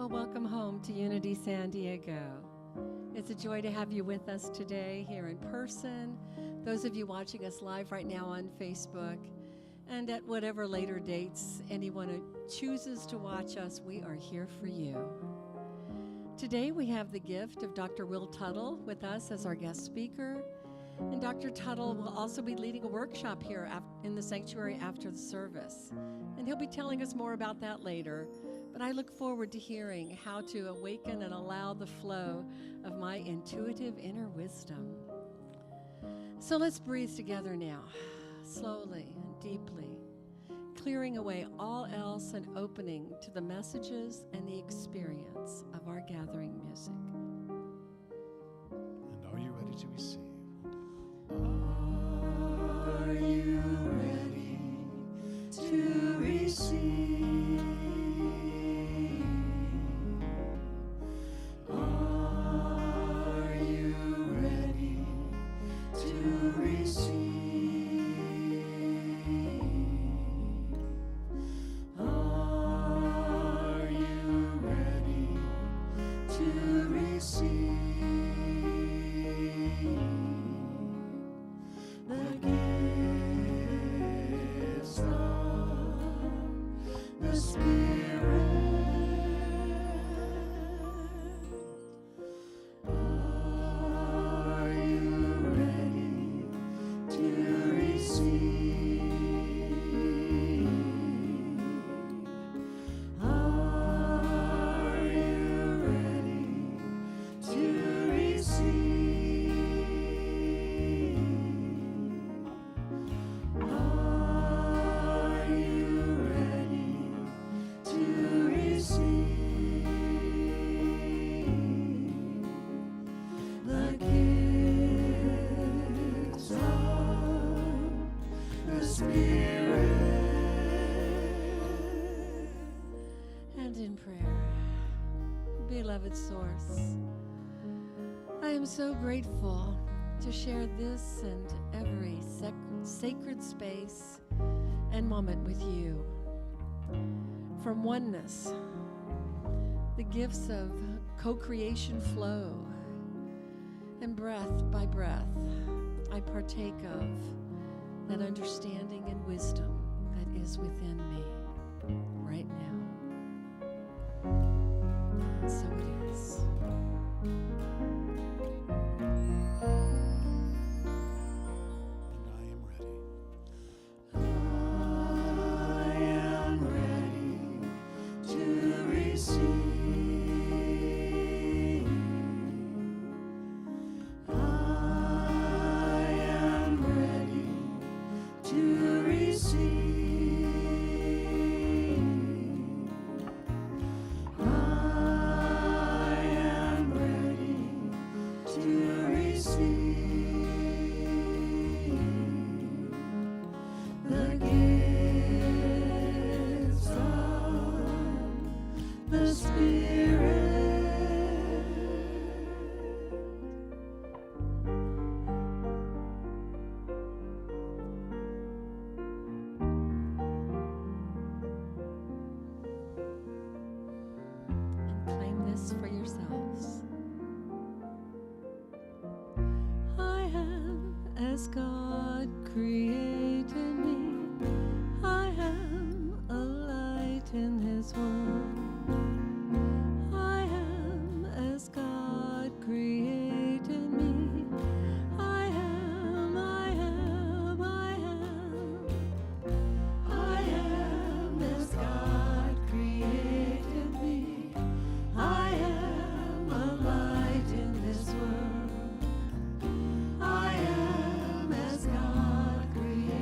Well, welcome home to Unity San Diego. It's a joy to have you with us today here in person, those of you watching us live right now on Facebook, and at whatever later dates anyone who chooses to watch us, we are here for you. Today we have the gift of Dr. Will Tuttle with us as our guest speaker, and Dr. Tuttle will also be leading a workshop here in the sanctuary after the service, and he'll be telling us more about that later. But I look forward to hearing how to awaken and allow the flow of my intuitive inner wisdom. So let's breathe together now, slowly and deeply, clearing away all else and opening to the messages and the experience of our gathering music. And are you ready to receive? Are you ready to receive? Beloved Source, I am so grateful to share this and every sacred space and moment with you. From oneness, the gifts of co-creation flow, and breath by breath, I partake of that understanding and wisdom that is within me right now. So it is. I am ready to receive. I am ready to receive. For yourselves. I am as God created me. I am a light in His world. I am as God created me. I am, I am, I am. I am as God created me. I am a light in this world. I am as God created.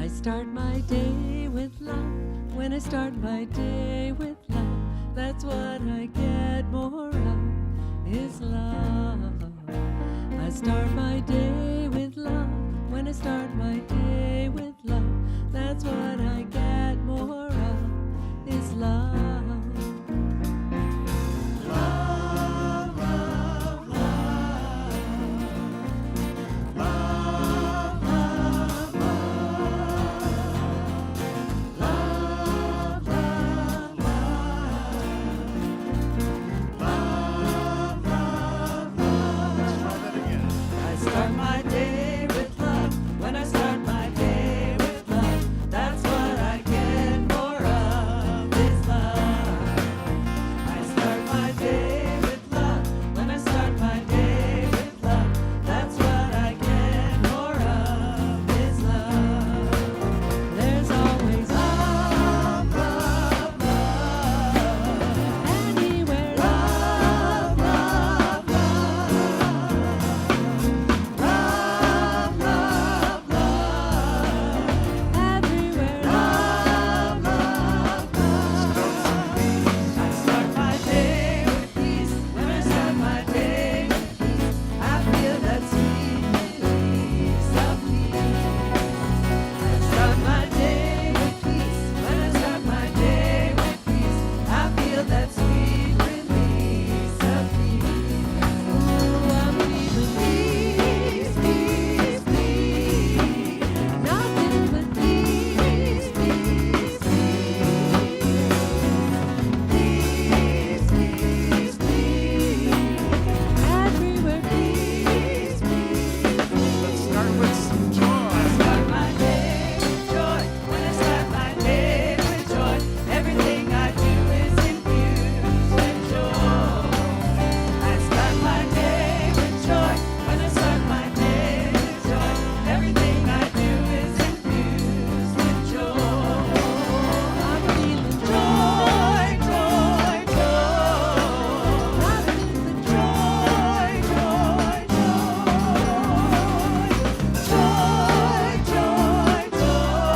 start my day with love. When I start my day with love, that's what I get more of, is love. I start my day with love. When I start my day with love, that's what I get more of, is love. Love, love, love. Love, love, love. Love, love, love. Love, love, love. Let's try that again. I start my day with love. When I start my day with love, that's what I get more of, is love. I start my day with love. When I start my day with love, that's what I get more of, is love. There's always Love, love, love. anywhere Love, love, love. Love, love, love. everywhere Love, love, love. I start my day with peace. When I start my day with peace, I feel that sweet release of peace. I start my day with peace. When I start my day with peace, I feel that sweet release of peace. Ooh, I'm feeling Peace, peace, peace. nothing but Peace, peace, peace. Peace, peace, peace. everywhere. Peace, peace. Let's start with some joy. I start my day with joy. When I start my day with joy, everything I do is infused with joy. I start my day with joy. When I start my day with joy, everything I do is infused with joy. I'm feeling Joy, joy, joy. nothing but Joy, joy, joy. Joy, joy, joy.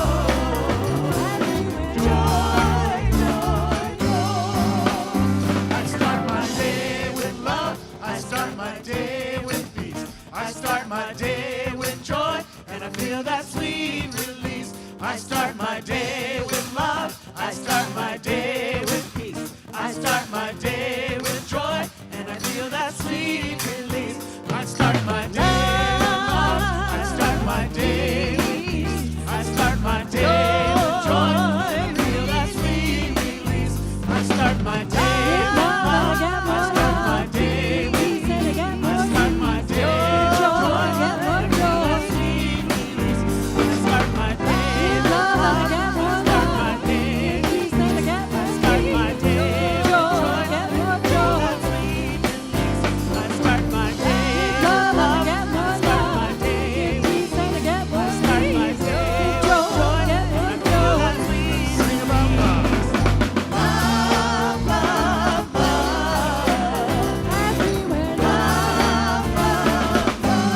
Joy, joy, joy. I start my day with love. I start my day with peace. I start my day with joy, and I feel that sweet release. I start my day with love. I start my day with peace. I start my day with joy, and I feel that sweet release. I start my day with love. I start my day with peace. I start my day with joy, and I feel that sweet release. I start my day with love. I start my day with peace. I start my day with joy, and I feel that sweet release. I start my day with love. I start my day with peace. I start my day with joy, and I feel that sweet release. I start my day with love. I start my day with peace. I start my day with joy, and I feel that sweet Sing about love. love, love, love. everywhere. Love, love, love.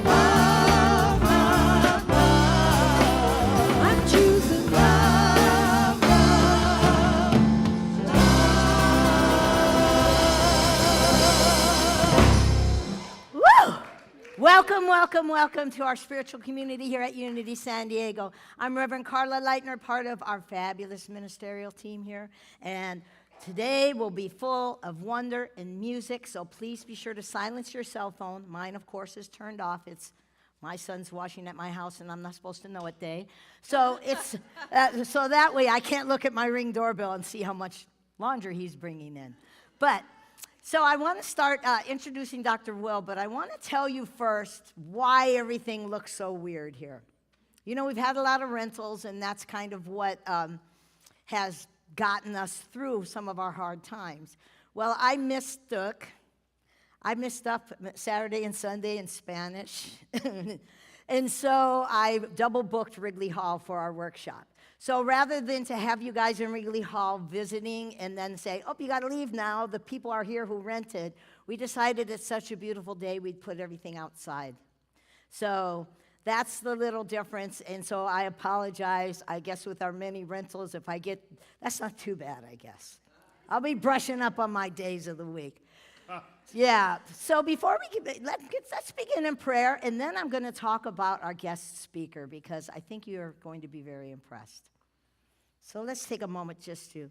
Love, love, love. I'm choosing Love, love, Woo! Welcome, welcome, welcome to our spiritual community here at Unity San Diego. I'm Reverend Carla Leitner, part of our fabulous ministerial team here. And today will be full of wonder and music, so please be sure to silence your cell phone. Mine, of course, is turned off. It's my son's washing at my house, and I'm not supposed to know it day. So it's so that way I can't look at my Ring doorbell and see how much laundry he's bringing in. But so I want to start introducing Dr. Will, but I want to tell you first why everything looks so weird here. You know, we've had a lot of rentals, and that's kind of what has gotten us through some of our hard times. Well, I mistook I missed up Saturday and Sunday in Spanish. And so I double booked Wrigley Hall for our workshop. So rather than to have you guys in Wrigley Hall visiting and then say, oh, you got to leave now, the people are here who rented, we decided it's such a beautiful day, we'd put everything outside. So that's the little difference. And so I apologize, I guess, with our many rentals. If I get, that's not too bad, I guess. I'll be brushing up on my days of the week. Yeah, so before we let's begin in prayer, and then I'm going to talk about our guest speaker, because I think you're going to be very impressed. So let's take a moment just to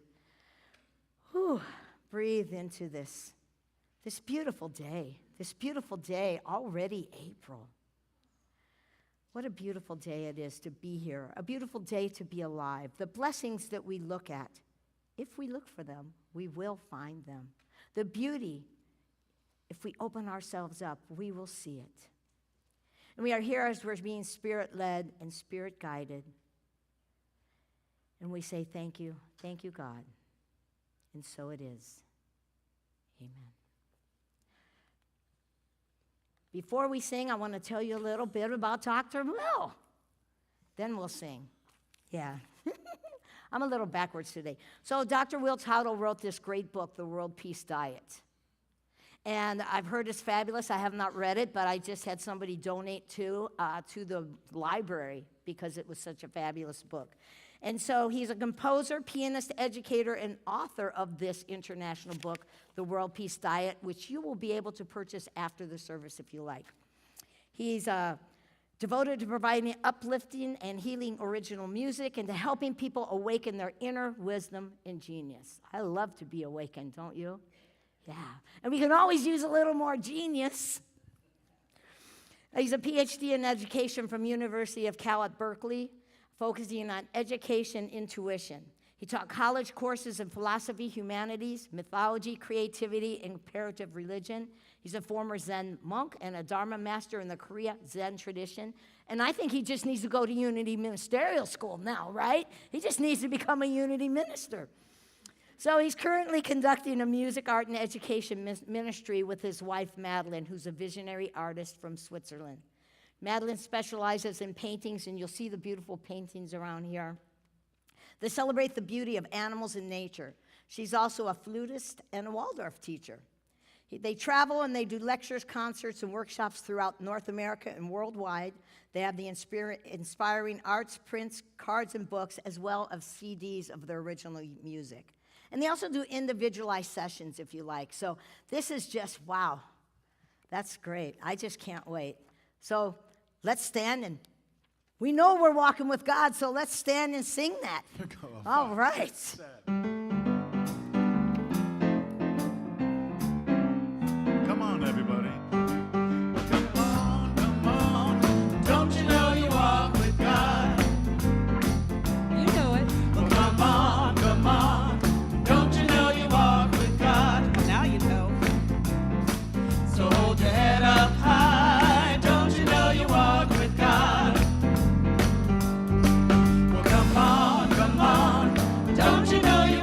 breathe into this beautiful day, already April. What a beautiful day it is to be here, a beautiful day to be alive. The blessings that we look at, if we look for them, we will find them. The beauty, if we open ourselves up, we will see it. And we are here as we're being Spirit-led and Spirit-guided. And we say thank you, God. And so it is. Amen. Before we sing, I want to tell you a little bit about Dr. Will. Then we'll sing. Yeah. I'm a little backwards today. So Dr. Will Tuttle wrote this great book, The World Peace Diet. And I've heard it's fabulous. I have not read it, but I just had somebody donate to the library because it was such a fabulous book. And so he's a composer, pianist, educator, and author of this international book, The World Peace Diet, which you will be able to purchase after the service if you like. He's devoted to providing uplifting and healing original music and to helping people awaken their inner wisdom and genius. I love to be awakened, don't you? Yeah. And we can always use a little more genius. He's a PhD in education from University of Cal at Berkeley, focusing on education intuition. He taught college courses in philosophy, humanities, mythology, creativity, and comparative religion. He's a former Zen monk and a Dharma master in the Korea Zen tradition. And I think he just needs to go to Unity Ministerial School now, right? He just needs to become a Unity minister. So he's currently conducting a music, art, and education ministry with his wife, Madeline, who's a visionary artist from Switzerland. Madeline specializes in paintings, and you'll see the beautiful paintings around here. They celebrate the beauty of animals and nature. She's also a flutist and a Waldorf teacher. They travel and they do lectures, concerts, and workshops throughout North America and worldwide. They have the inspiring arts, prints, cards, and books, as well as CDs of their original music. And they also do individualized sessions, if you like. So this is just, wow, that's great. I just can't wait. So let's stand, and we know we're walking with God, so let's stand and sing that. All right. Come on, everybody. Come on. Don't you know you walk with God? You know it. Well, come on. Don't you know you walk with God? Now you know. So hold your head up high. Don't you know you walk with God? Well, come on. Don't you know you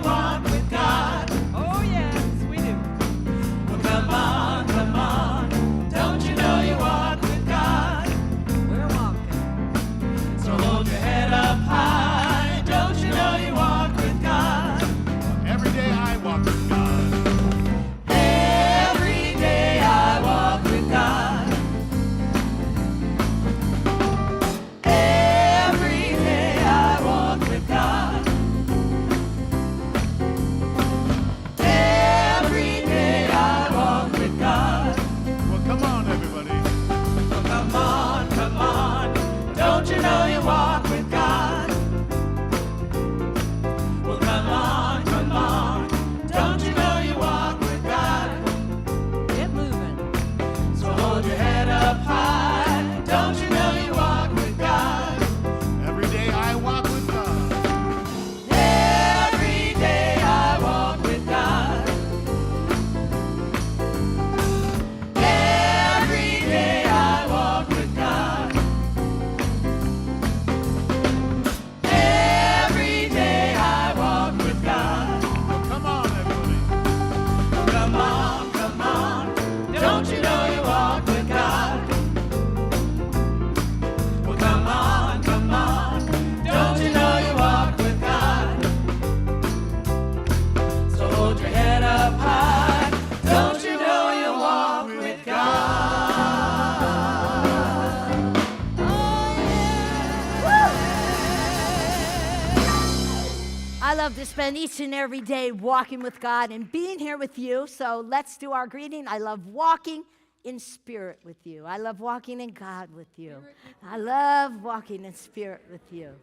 love to spend each and every day walking with God and being here with you. So let's do our greeting. I love walking in spirit with you. I love walking in God with you. I love walking in spirit with you.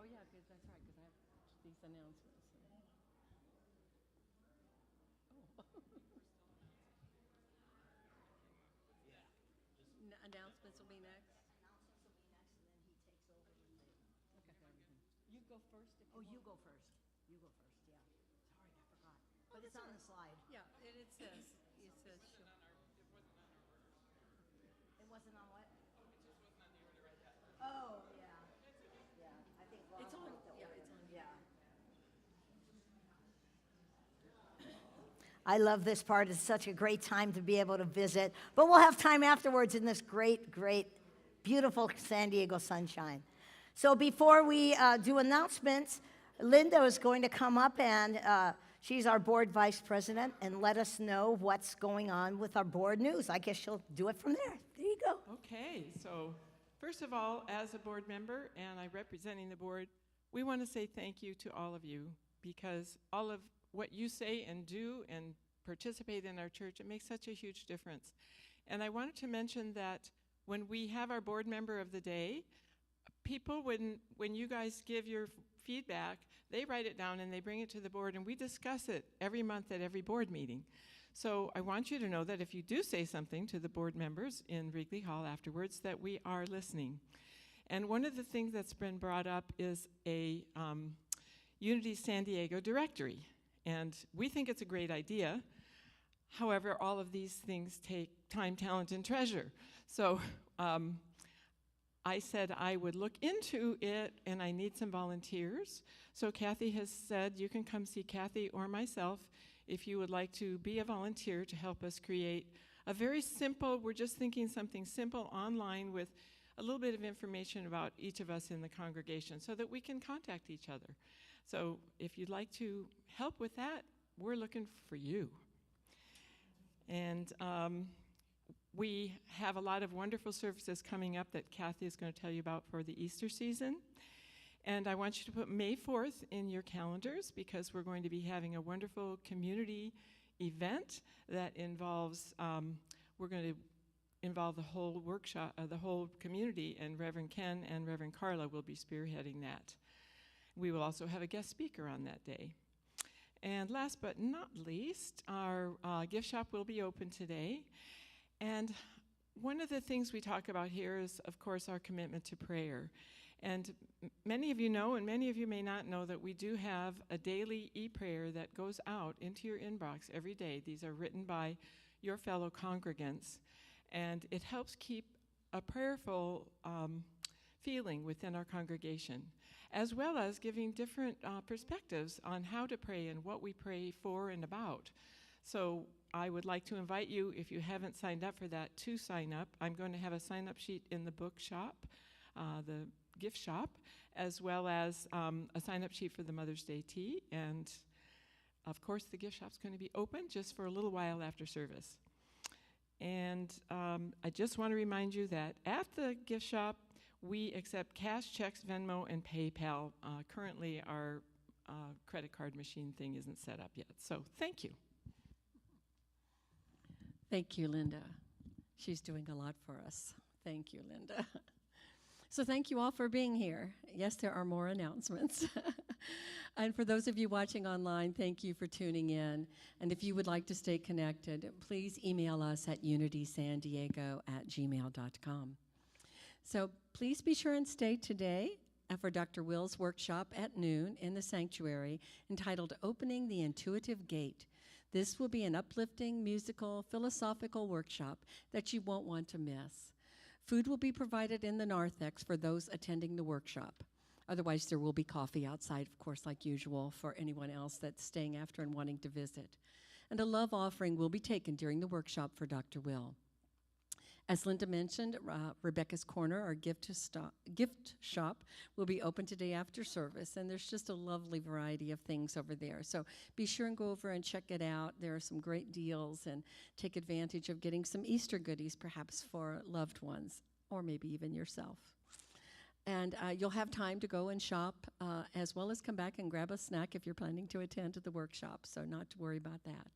Oh, yeah, because that's right, because I have these announcements. Announcements will be next. You go first. Oh, you go first. You go first, yeah. Sorry, I forgot. But it's on the slide. Yeah, it says, It wasn't on what? Oh, yeah. Yeah, I think Ron it's on, wrote the yeah, order. it's on. Yeah. I love this part. It's such a great time to be able to visit. But we'll have time afterwards in this great, great, beautiful San Diego sunshine. So before we do announcements, Linda is going to come up and she's our board vice president and let us know what's going on with our board news. I guess she'll do it from there. There you go. Okay, so first of all, as a board member and I representing the board, we want to say thank you to all of you because all of what you say and do and participate in our church, it makes such a huge difference. And I wanted to mention that when we have our board member of the day, people, when you guys give your feedback, they write it down and they bring it to the board and we discuss it every month at every board meeting. So I want you to know that if you do say something to the board members in Wrigley Hall afterwards, that we are listening. And one of the things that's been brought up is a Unity San Diego directory. And we think it's a great idea. However, all of these things take time, talent, and treasure. So I said I would look into it, and I need some volunteers. So Kathy has said you can come see Kathy or myself if you would like to be a volunteer to help us create a very simple, we're just thinking something simple online with a little bit of information about each of us in the congregation so that we can contact each other. So if you'd like to help with that, we're looking for you. And we have a lot of wonderful services coming up that Kathy is going to tell you about for the Easter season. And I want you to put May 4th in your calendars because we're going to be having a wonderful community event that involves, we're going to involve the whole workshop, the whole community, and Reverend Ken and Reverend Carla will be spearheading that. We will also have a guest speaker on that day. And last but not least, our gift shop will be open today. And one of the things we talk about here is, of course, our commitment to prayer. And many of you know, and many of you may not know, that we do have a daily e-prayer that goes out into your inbox every day. These are written by your fellow congregants. And it helps keep a prayerful feeling within our congregation, as well as giving different perspectives on how to pray and what we pray for and about. So I would like to invite you, if you haven't signed up for that, to sign up. I'm going to have a sign-up sheet in the bookshop, the gift shop, as well as a sign-up sheet for the Mother's Day tea. And, of course, the gift shop's going to be open just for a little while after service. And I just want to remind you that at the gift shop, we accept cash, checks, Venmo, and PayPal. Currently, our credit card machine thing isn't set up yet. So thank you. Thank you, Linda. She's doing a lot for us. Thank you, Linda. So thank you all for being here. Yes, there are more announcements. And for those of you watching online, thank you for tuning in. And if you would like to stay connected, please email us at unitysandiego@gmail.com. So please be sure and stay today for Dr. Will's workshop at noon in the sanctuary entitled Opening the Intuitive Gate. This will be an uplifting, musical, philosophical workshop that you won't want to miss. Food will be provided in the narthex for those attending the workshop. Otherwise, there will be coffee outside, of course, like usual, for anyone else that's staying after and wanting to visit. And a love offering will be taken during the workshop for Dr. Will. As Linda mentioned, Rebecca's Corner, our gift shop, will be open today after service, and there's just a lovely variety of things over there. So be sure and go over and check it out. There are some great deals, and take advantage of getting some Easter goodies, perhaps for loved ones, or maybe even yourself. And you'll have time to go and shop, as well as come back and grab a snack if you're planning to attend to the workshop, so not to worry about that.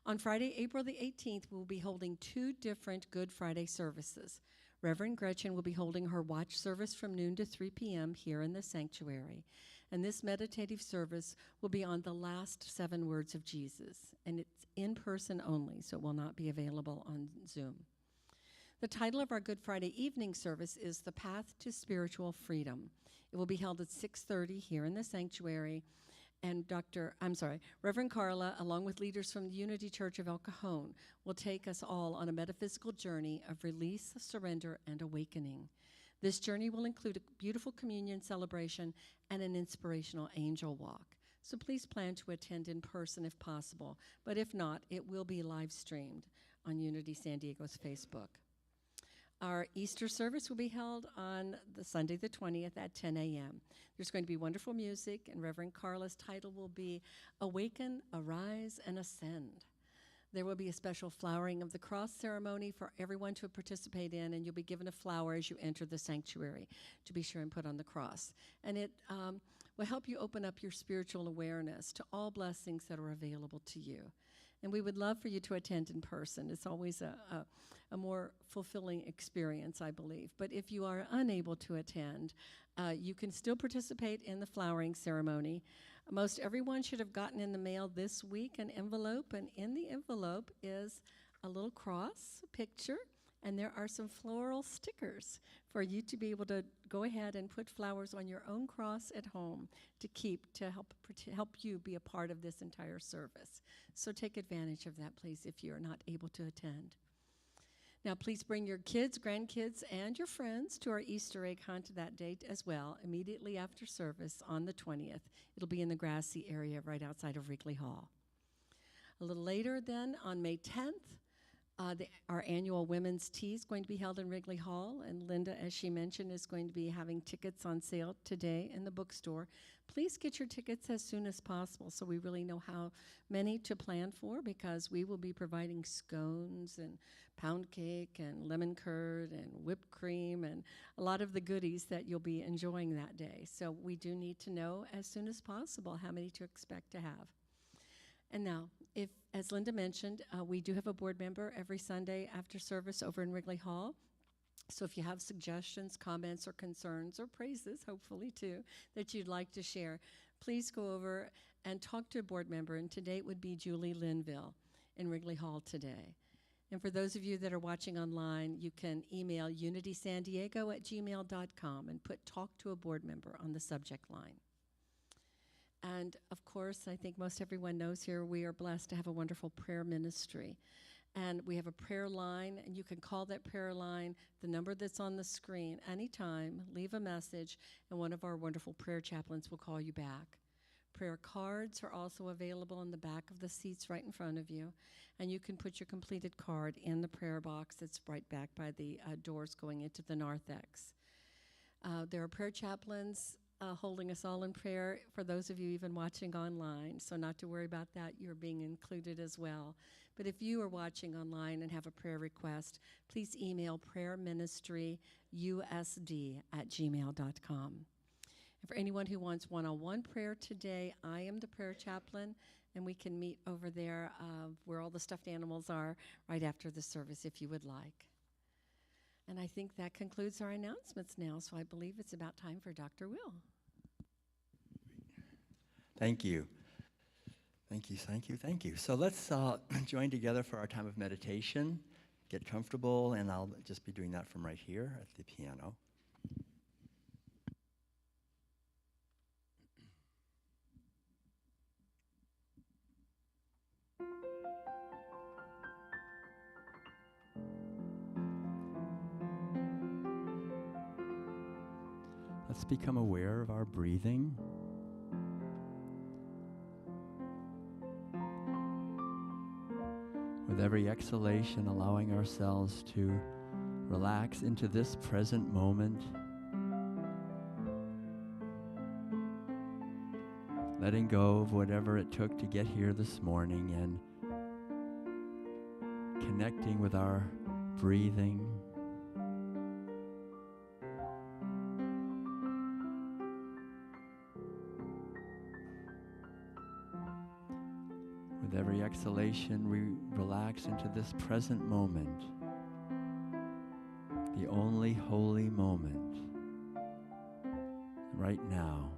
On Friday, April the 18th, we'll be holding 2 different Good Friday services. Reverend Gretchen will be holding her watch service from noon to 3 p.m. here in the sanctuary. And this meditative service will be on the last 7 words of Jesus. And it's in person only, so it will not be available on Zoom. The title of our Good Friday evening service is The Path to Spiritual Freedom. It will be held at 6:30 here in the sanctuary. And Reverend Carla, along with leaders from the Unity Church of El Cajon, will take us all on a metaphysical journey of release, surrender, and awakening. This journey will include a beautiful communion celebration and an inspirational angel walk. So please plan to attend in person if possible, but if not, it will be live streamed on Unity San Diego's Facebook. Our Easter service will be held on the Sunday the 20th at 10 a.m. There's going to be wonderful music, and Reverend Carla's title will be Awaken, Arise, and Ascend. There will be a special flowering of the cross ceremony for everyone to participate in, and you'll be given a flower as you enter the sanctuary to be sure and put on the cross. And it will help you open up your spiritual awareness to all blessings that are available to you. And we would love for you to attend in person. It's always a more fulfilling experience, I believe. But if you are unable to attend, you can still participate in the flowering ceremony. Most everyone should have gotten in the mail this week an envelope, and in the envelope is a little cross picture, and there are some floral stickers for you to be able to go ahead and put flowers on your own cross at home to keep, to help you be a part of this entire service. So take advantage of that, please, if you're not able to attend. Now, please bring your kids, grandkids, and your friends to our Easter egg hunt that date as well, immediately after service on the 20th. It'll be in the grassy area right outside of Wrigley Hall. A little later then, on May 10th, our annual Women's Tea is going to be held in Wrigley Hall, and Linda, as she mentioned, is going to be having tickets on sale today in the bookstore. Please get your tickets as soon as possible so we really know how many to plan for, because we will be providing scones and pound cake and lemon curd and whipped cream and a lot of the goodies that you'll be enjoying that day. So we do need to know as soon as possible how many to expect to have. And now, if, as Linda mentioned, we do have a board member every Sunday after service over in Wrigley Hall. So if you have suggestions, comments, or concerns, or praises, hopefully too, that you'd like to share, please go over and talk to a board member. And today it would be Julie Linville in Wrigley Hall today. And for those of you that are watching online, you can email unitysandiego@gmail.com and put talk to a board member on the subject line. And of course, I think most everyone knows here, we are blessed to have a wonderful prayer ministry. And we have a prayer line, and you can call that prayer line, the number that's on the screen, anytime, leave a message, and one of our wonderful prayer chaplains will call you back. Prayer cards are also available in the back of the seats right in front of you, and you can put your completed card in the prayer box that's right back by the doors going into the narthex. There are prayer chaplains holding us all in prayer for those of you even watching online, so not to worry about that, you're being included as well. But if you are watching online and have a prayer request, please email prayerministryusd@gmail.com. And for anyone who wants one-on-one prayer today, I am the prayer chaplain, and we can meet over there where all the stuffed animals are right after the service if you would like. And I think that concludes our announcements now, so I believe it's about time for Dr. Will. Thank you. Thank you, thank you, thank you. So let's join together for our time of meditation. Get comfortable, and I'll just be doing that from right here at the piano. Let's become aware of our breathing. With every exhalation, allowing ourselves to relax into this present moment. Letting go of whatever it took to get here this morning and connecting with our breathing. With every exhalation, we relax into this present moment, the only holy moment, right now.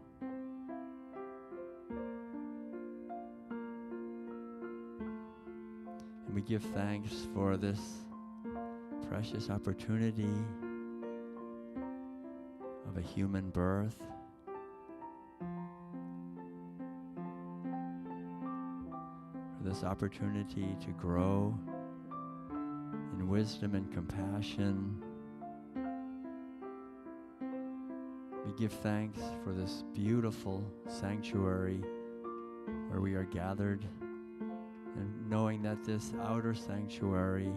And we give thanks for this precious opportunity of a human birth. For this opportunity to grow in wisdom and compassion. We give thanks for this beautiful sanctuary where we are gathered, and knowing that this outer sanctuary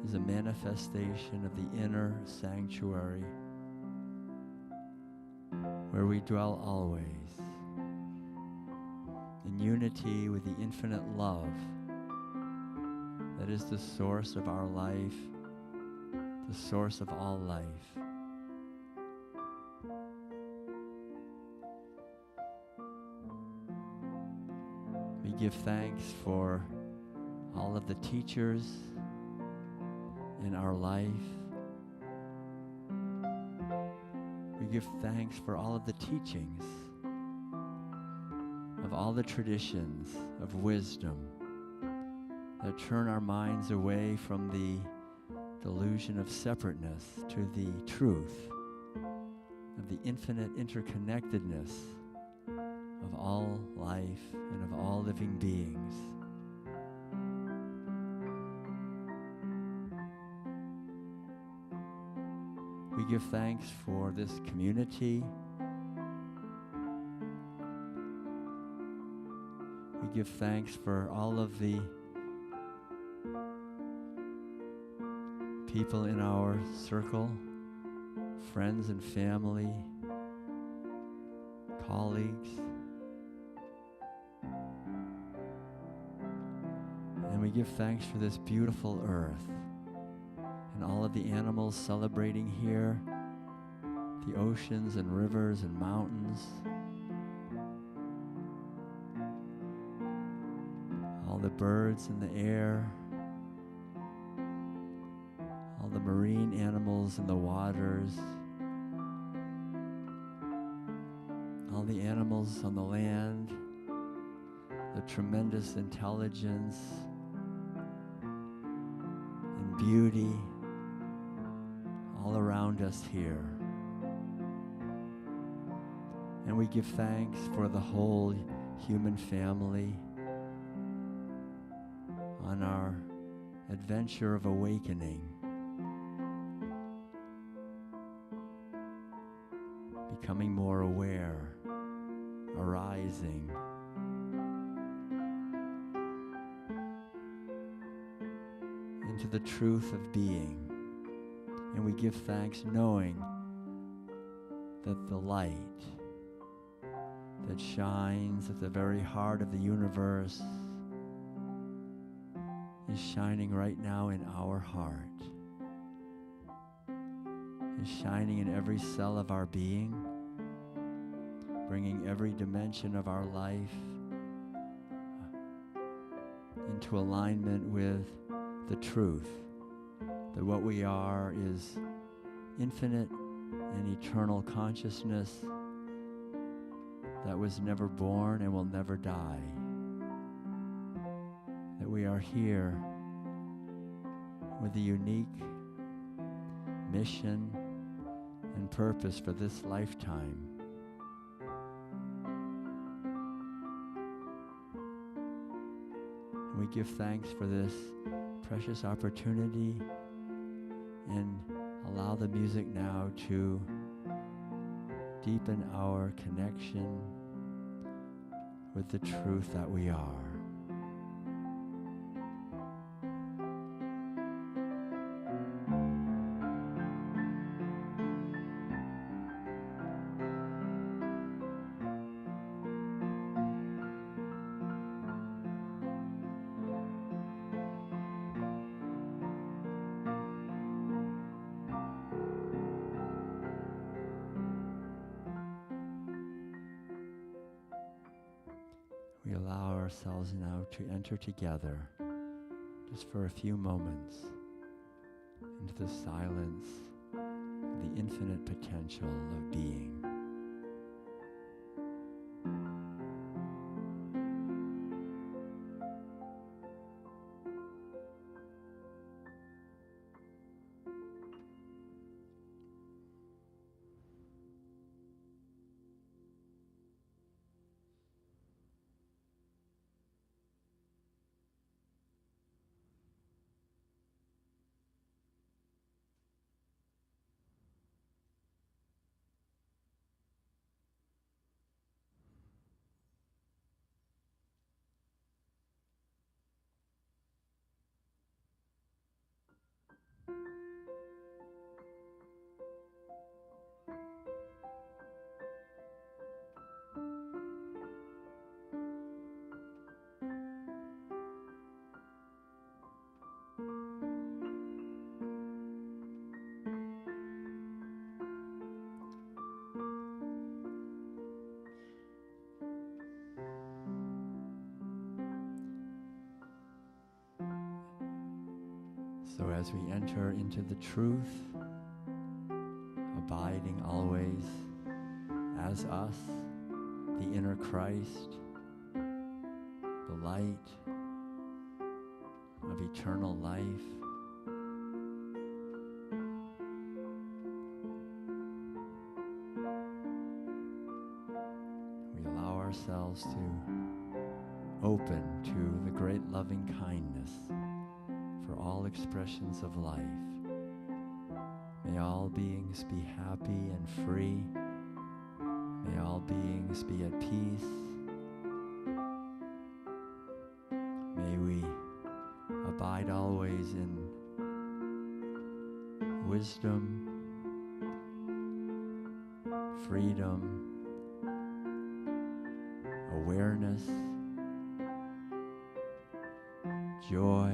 is a manifestation of the inner sanctuary where we dwell always in unity with the infinite love that is the source of our life, the source of all life. We give thanks for all of the teachers in our life. We give thanks for all of the teachings of all the traditions of wisdom that turn our minds away from the delusion of separateness to the truth of the infinite interconnectedness of all life and of all living beings. We give thanks for this community. We give thanks for all of the people in our circle, friends and family, colleagues. And we give thanks for this beautiful earth and all of the animals celebrating here, the oceans and rivers and mountains, all the birds in the air, all the marine animals in the waters, all the animals on the land, the tremendous intelligence and beauty all around us here. And we give thanks for the whole human family on our adventure of awakening, becoming more aware, arising, into the truth of being. And we give thanks knowing that the light that shines at the very heart of the universe is shining right now in our heart, is shining in every cell of our being, bringing every dimension of our life into alignment with the truth that what we are is infinite and eternal consciousness that was never born and will never die. That we are here with a unique mission and purpose for this lifetime. And we give thanks for this precious opportunity and allow the music now to deepen our connection with the truth that we are. we allow ourselves now to enter together, just for a few moments, into the silence, the infinite potential of being. So as we enter into the truth, abiding always as us, the inner Christ, the light of eternal life, we allow ourselves to open to the great loving kindness for all expressions of life. May all beings be happy and free. May all beings be at peace. May we abide always in wisdom, freedom, awareness, joy,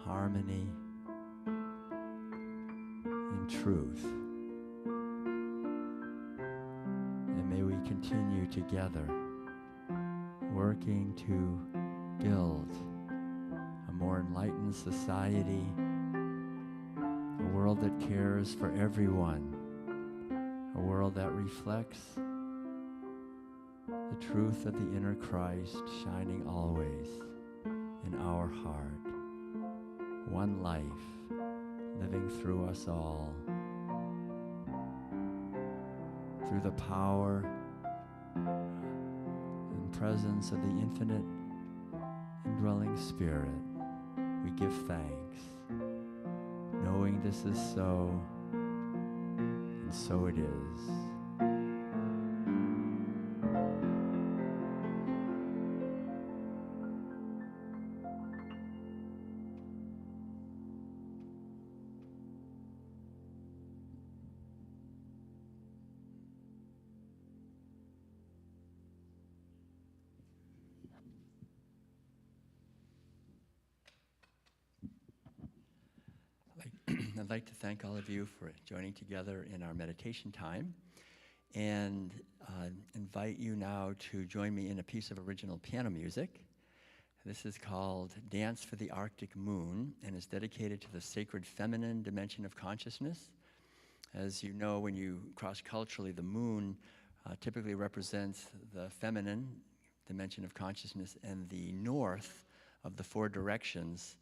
harmony, in truth. And may we continue together, working to build a more enlightened society, a world that cares for everyone, a world that reflects the truth of the inner Christ shining always in our heart. One life living through us all, through the power and presence of the infinite indwelling Spirit. We give thanks, knowing this is so, and so it is. I'd like to thank all of you for joining together in our meditation time, and invite you now to join me in a piece of original piano music. This is called Dance for the Arctic Moon, and is dedicated to the sacred feminine dimension of consciousness. As you know, when you cross-culturally, the moon typically represents the feminine dimension of consciousness, and the north of the four directions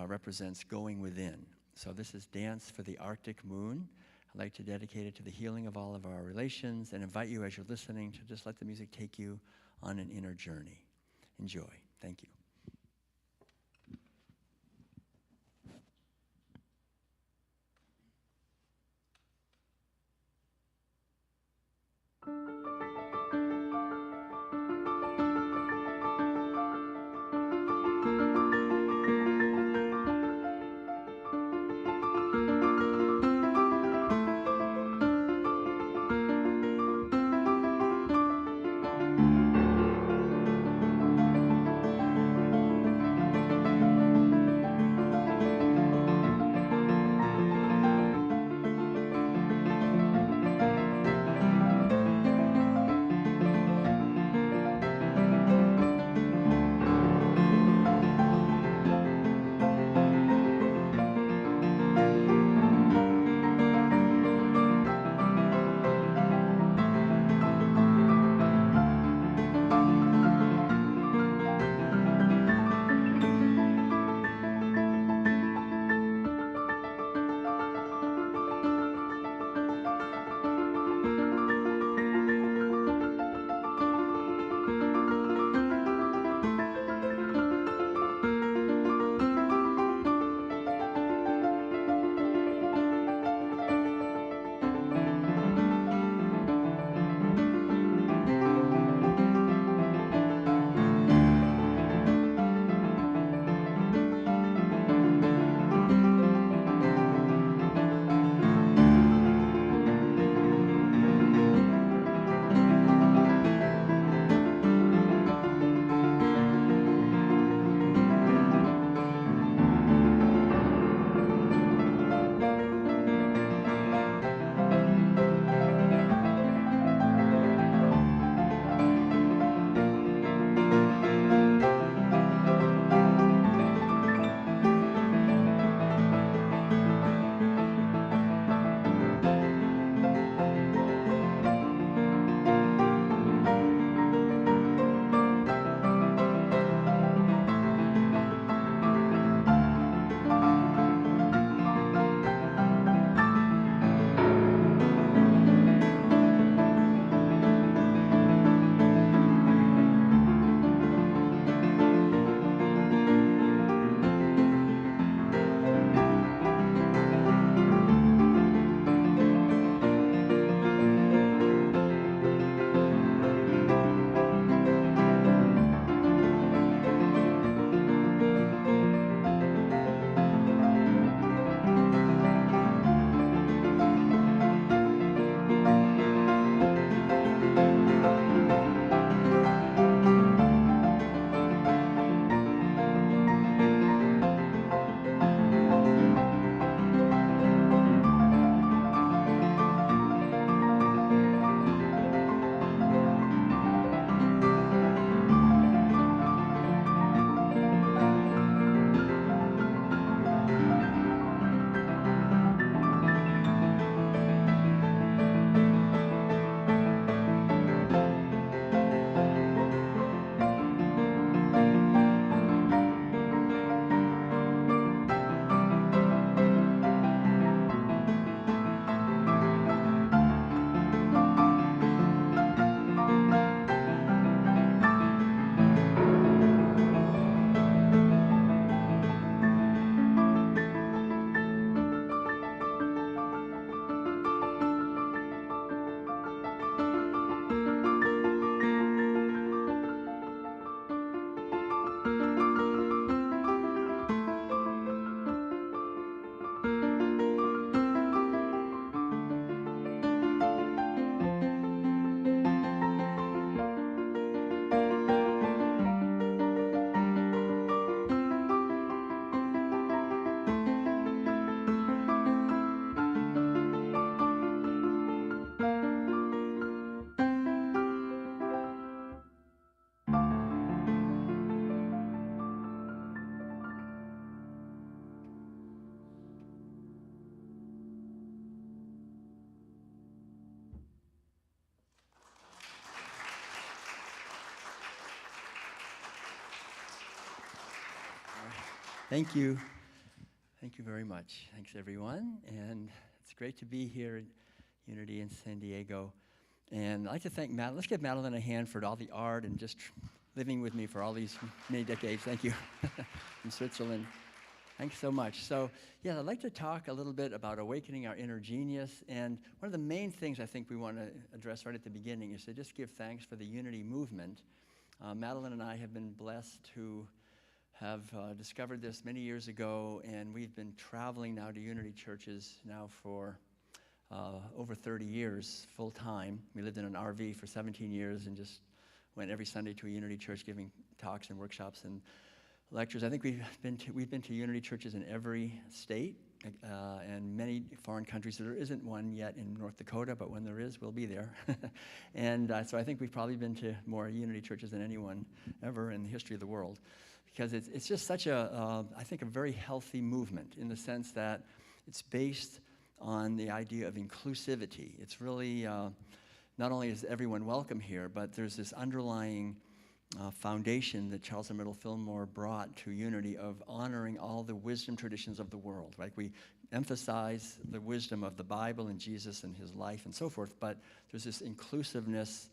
represents going within. So this is Dance for the Arctic Moon. I'd like to dedicate it to the healing of all of our relations, and invite you, as you're listening, to just let the music take you on an inner journey. Enjoy. Thank you. Thank you. Thank you very much. Thanks, everyone. And it's great to be here at Unity in San Diego. And I'd like to thank Madeline. Let's give Madeline a hand for all the art and just living with me for all these many decades. Thank you. From Switzerland. Thanks so much. So, yeah, I'd like to talk a little bit about awakening our inner genius. And one of the main things I think we want to address right at the beginning is to just give thanks for the Unity movement. Madeline and I have been blessed to have discovered this many years ago, and we've been traveling now to Unity churches now for over 30 years, full time. We lived in an RV for 17 years and just went every Sunday to a Unity church giving talks and workshops and lectures. I think we've been to Unity churches in every state and many foreign countries. There isn't one yet in North Dakota, but when there is, we'll be there. And so I think we've probably been to more Unity churches than anyone ever in the history of the world, because it's just such I think a very healthy movement in the sense that it's based on the idea of inclusivity. It's really, not only is everyone welcome here, but there's this underlying foundation that Charles and Myrtle Fillmore brought to Unity of honoring all the wisdom traditions of the world, right? We emphasize the wisdom of the Bible and Jesus and his life and so forth, but there's this inclusiveness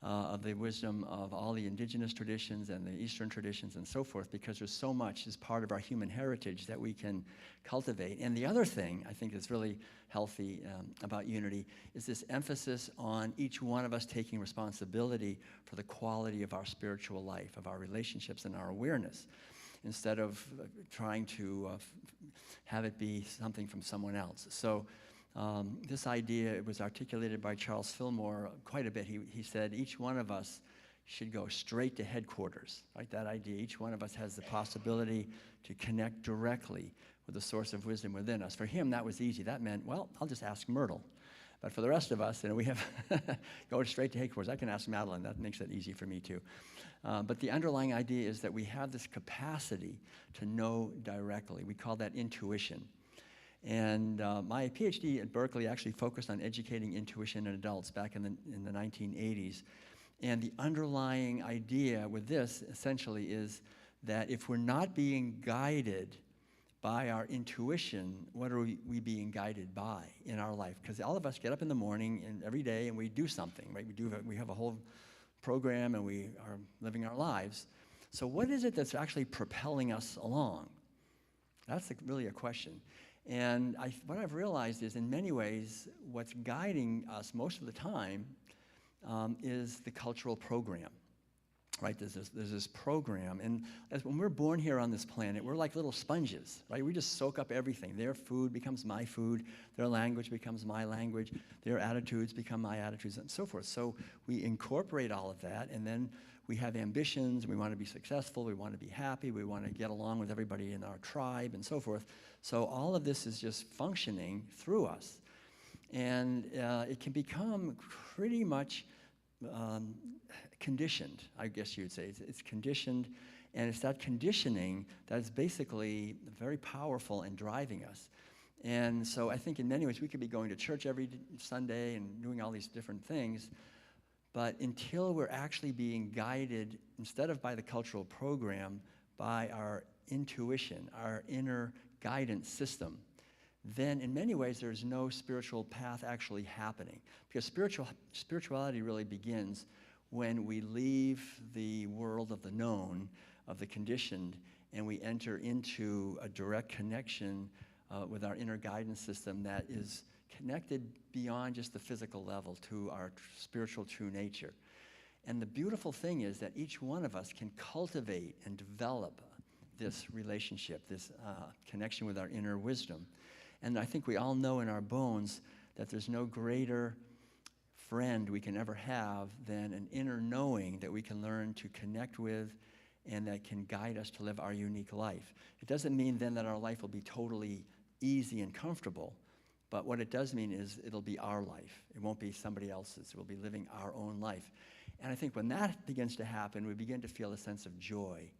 of the wisdom of all the indigenous traditions and the Eastern traditions and so forth, because there's so much as part of our human heritage that we can cultivate. And the other thing I think that's really healthy about Unity is this emphasis on each one of us taking responsibility for the quality of our spiritual life, of our relationships and our awareness, instead of trying to have it be something from someone else. So this idea was articulated by Charles Fillmore quite a bit. He said each one of us should go straight to headquarters, right? That idea, each one of us has the possibility to connect directly with the source of wisdom within us. For him, that was easy. That meant, well, I'll just ask Myrtle. But for the rest of us, we have go straight to headquarters. I can ask Madeline. That makes it easy for me too. But the underlying idea is that we have this capacity to know directly. We call that intuition. And my PhD at Berkeley actually focused on educating intuition in adults back in the 1980s. And the underlying idea with this essentially is that if we're not being guided by our intuition, what are we being guided by in our life? Because all of us get up in the morning and every day and we do something, right? We have a whole program and we are living our lives. So what is it that's actually propelling us along? That's really a question. And what I've realized is, in many ways, what's guiding us most of the time is the cultural program, right? There's this program, and when we're born here on this planet, we're like little sponges, right? We just soak up everything. Their food becomes my food, their language becomes my language, their attitudes become my attitudes, and so forth. So we incorporate all of that, and then we have ambitions, we want to be successful, we want to be happy, we want to get along with everybody in our tribe, and so forth. So all of this is just functioning through us. And it can become pretty much conditioned, I guess you'd say. It's conditioned, and it's that conditioning that's basically very powerful in driving us. And so I think in many ways we could be going to church every Sunday and doing all these different things, but until we're actually being guided, instead of by the cultural program, by our intuition, our inner guidance system, then in many ways there's no spiritual path actually happening. Because spirituality really begins when we leave the world of the known, of the conditioned, and we enter into a direct connection with our inner guidance system that is connected beyond just the physical level to our spiritual true nature. And the beautiful thing is that each one of us can cultivate and develop this relationship, this connection with our inner wisdom. And I think we all know in our bones that there's no greater friend we can ever have than an inner knowing that we can learn to connect with and that can guide us to live our unique life. It doesn't mean then that our life will be totally easy and comfortable, but what it does mean is it'll be our life. It won't be somebody else's. We'll be living our own life. And I think when that begins to happen, we begin to feel a sense of joy.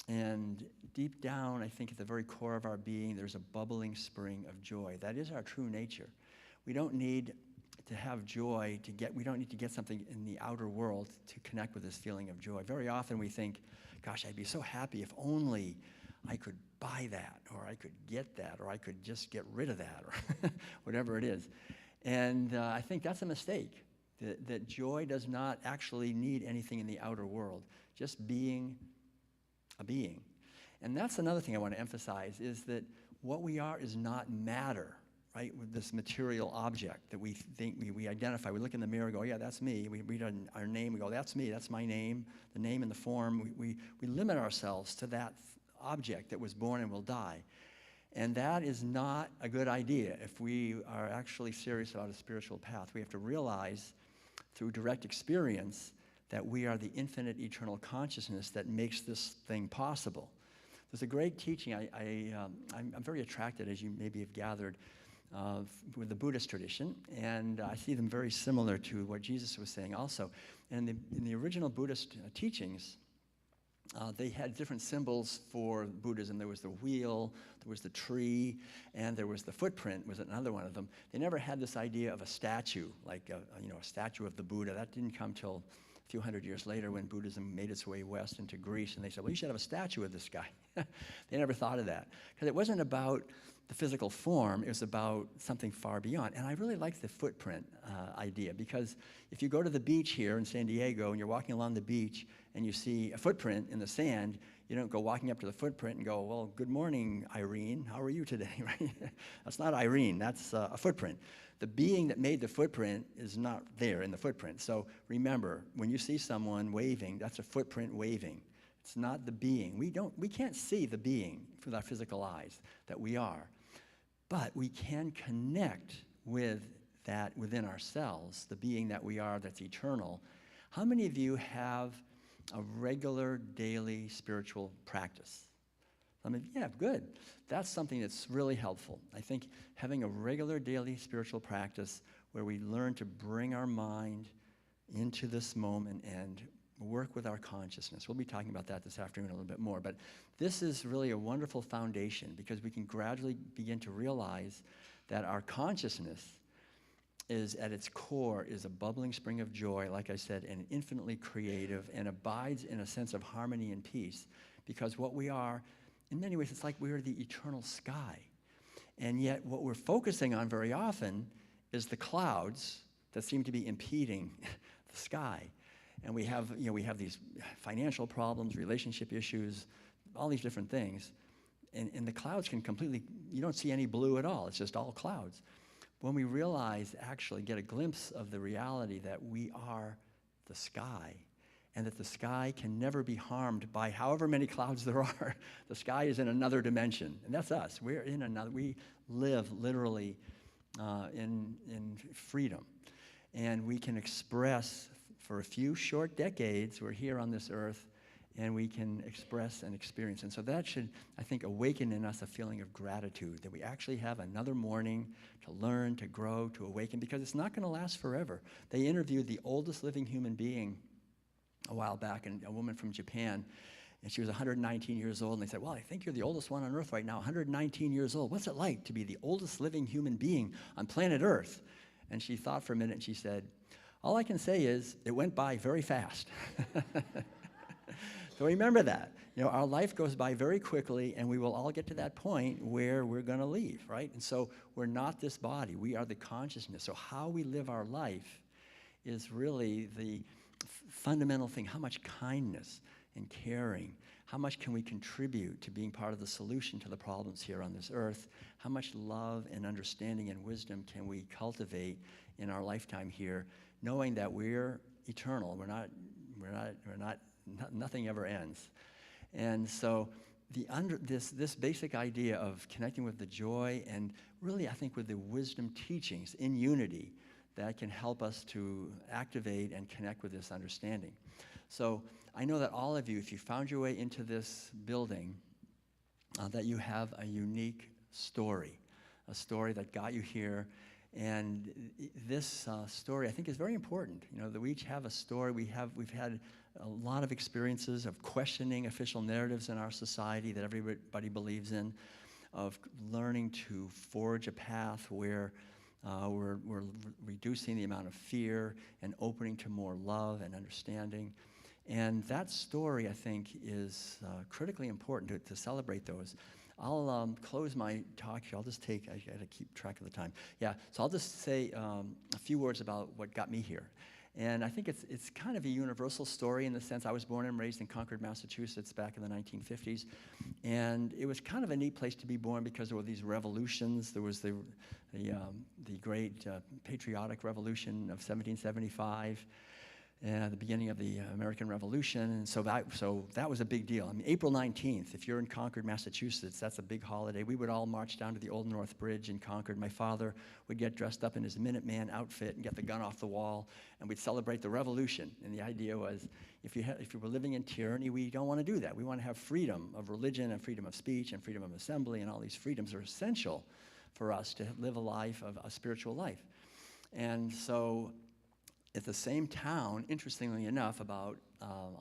And deep down, I think at the very core of our being, there's a bubbling spring of joy. That is our true nature. We don't need to have joy we don't need to get something in the outer world to connect with this feeling of joy. Very often we think, gosh, I'd be so happy if only I could buy that, or I could get that, or I could just get rid of that, or whatever it is. And I think that's a mistake, that joy does not actually need anything in the outer world, just being a being. And that's another thing I want to emphasize, is that what we are is not matter, right? With this material object that we think we identify. We look in the mirror and go, yeah, that's me. We read our name, we go, that's me, that's my name, the name and the form. We limit ourselves to that object that was born and will die. And that is not a good idea if we are actually serious about a spiritual path. We have to realize through direct experience that we are the infinite eternal consciousness that makes this thing possible. There's a great teaching. I'm very attracted, as you maybe have gathered, with the Buddhist tradition, and I see them very similar to what Jesus was saying also. And in the original Buddhist teachings, they had different symbols for Buddhism. There was the wheel, there was the tree, and there was the footprint, was another one of them. They never had this idea of a statue, like a statue of the Buddha. That didn't come till a few hundred years later when Buddhism made its way west into Greece, and they said, well, you should have a statue of this guy. They never thought of that, because it wasn't about the physical form, it was about something far beyond. And I really like the footprint idea, because if you go to the beach here in San Diego and you're walking along the beach and you see a footprint in the sand, you don't go walking up to the footprint and go, well, good morning, Irene, how are you today? Right? That's not Irene, that's a footprint. The being that made the footprint is not there in the footprint. So remember, when you see someone waving, that's a footprint waving. It's not the being. We can't see the being with our physical eyes that we are, but we can connect with that within ourselves, the being that we are that's eternal. How many of you have a regular daily spiritual practice? I mean, yeah, good. That's something that's really helpful. I think having a regular daily spiritual practice where we learn to bring our mind into this moment and work with our consciousness. We'll be talking about that this afternoon a little bit more, but this is really a wonderful foundation, because we can gradually begin to realize that our consciousness is at its core is a bubbling spring of joy, like I said, and infinitely creative, and abides in a sense of harmony and peace, because what we are, in many ways, it's like we are the eternal sky. And yet what we're focusing on very often is the clouds that seem to be impeding the sky. And we have these financial problems, relationship issues, all these different things. And the clouds can completely, you don't see any blue at all. It's just all clouds. When we realize, actually get a glimpse of the reality that we are the sky, and that the sky can never be harmed by however many clouds there are. The sky is in another dimension, and that's us. We're in another, we live literally in freedom. And we can express, for a few short decades, we're here on this earth, and we can express and experience. And so that should, I think, awaken in us a feeling of gratitude, that we actually have another morning to learn, to grow, to awaken, because it's not going to last forever. They interviewed the oldest living human being a while back, and a woman from Japan, and she was 119 years old, and they said, well, I think you're the oldest one on earth right now, 119 years old. What's it like to be the oldest living human being on planet Earth? And she thought for a minute, and she said, all I can say is it went by very fast. So remember that. Our life goes by very quickly, and we will all get to that point where we're going to leave, right? And so we're not this body. We are the consciousness. So how we live our life is really the fundamental thing. How much kindness and caring, how much can we contribute to being part of the solution to the problems here on this earth? How much love and understanding and wisdom can we cultivate in our lifetime here, knowing that we're eternal. Nothing ever ends. And so this basic idea of connecting with the joy, and really I think with the wisdom teachings in unity, that can help us to activate and connect with this understanding. So I know that all of you, if you found your way into this building, that you have a unique story, a story that got you here. And this story, I think, is very important. That we each have a story. We've had a lot of experiences of questioning official narratives in our society that everybody believes in, of learning to forge a path where we're reducing the amount of fear and opening to more love and understanding. And that story, I think, is critically important to celebrate those. I'll close my talk here. I'll just I got to keep track of the time. Yeah, so I'll just say a few words about what got me here. And I think it's kind of a universal story in the sense I was born and raised in Concord, Massachusetts back in the 1950s. And it was kind of a neat place to be born because there were these revolutions. There was the great patriotic revolution of 1775. The beginning of the American Revolution, and so that was a big deal. I mean, April 19th, if you're in Concord, Massachusetts, that's a big holiday. We would all march down to the Old North Bridge in Concord. My father would get dressed up in his Minuteman outfit and get the gun off the wall, and we'd celebrate the Revolution. And the idea was, if you were living in tyranny, we don't want to do that. We want to have freedom of religion and freedom of speech and freedom of assembly, and all these freedoms are essential for us to live a life of a spiritual life. And so, at the same town, interestingly enough, about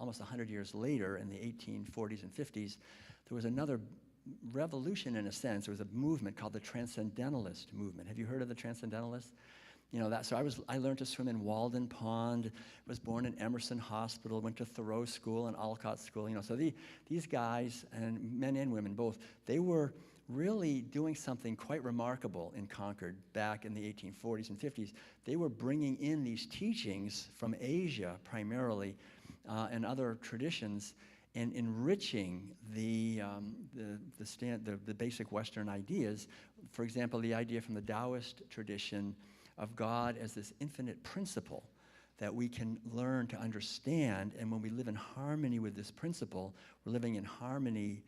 almost 100 years later, in the 1840s and 50s, there was another revolution in a sense. There was a movement called the Transcendentalist movement. Have you heard of the Transcendentalists? You know that. So I learned to swim in Walden Pond. Was born in Emerson Hospital. Went to Thoreau School and Alcott School. You know, so these guys, and men and women both, they were really doing something quite remarkable in Concord back in the 1840s and 50s. They were bringing in these teachings from Asia primarily and other traditions and enriching the basic Western ideas. For example, the idea from the Taoist tradition of God as this infinite principle that we can learn to understand, and when we live in harmony with this principle, we're living in harmony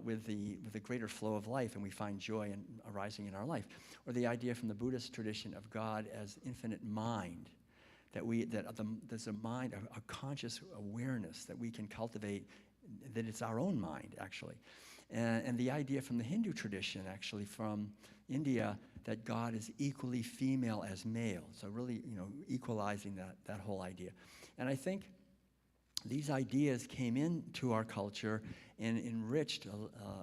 with the greater flow of life, and we find joy arising in our life. Or the idea from the Buddhist tradition of God as infinite mind, there's a mind, a conscious awareness that we can cultivate, that it's our own mind, actually. And the idea from the Hindu tradition, actually from India, that God is equally female as male. So really, equalizing that whole idea. And I think these ideas came into our culture and enriched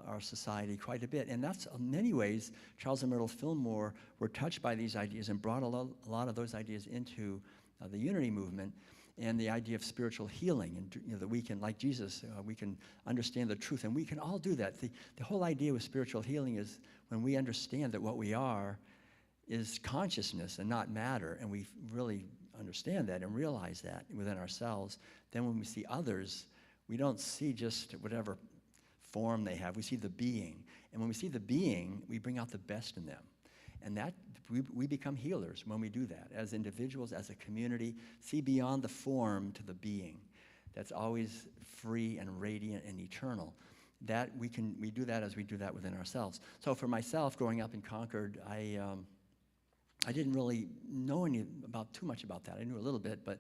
our society quite a bit. And that's, in many ways, Charles and Myrtle Fillmore were touched by these ideas and brought a lot of those ideas into the unity movement and the idea of spiritual healing. And that we can, like Jesus, we can understand the truth. And we can all do that. The whole idea with spiritual healing is when we understand that what we are is consciousness and not matter, and we really understand that and realize that within ourselves, then when we see others, we don't see just whatever form they have. We see the being. And when we see the being, we bring out the best in them. And that we become healers when we do that. As individuals, as a community, see beyond the form to the being that's always free and radiant and eternal. That we do that as we do that within ourselves. So for myself, growing up in Concord, I didn't really know too much about that. I knew a little bit, but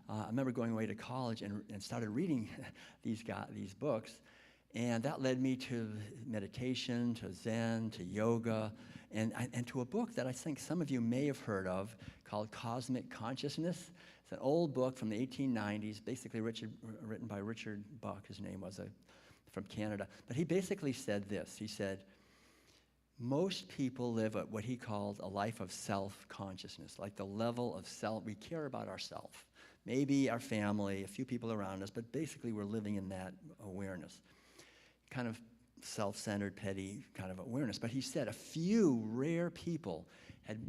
I remember going away to college and started reading these books, and that led me to meditation, to Zen, to yoga, and to a book that I think some of you may have heard of called Cosmic Consciousness. It's an old book from the 1890s, basically written by Richard Buck. His name was from Canada, but he basically said this. He said, most people live at what he called a life of self-consciousness, like the level of self. We care about ourselves, maybe our family, a few people around us, but basically we're living in that awareness, kind of self-centered, petty kind of awareness. But he said a few rare people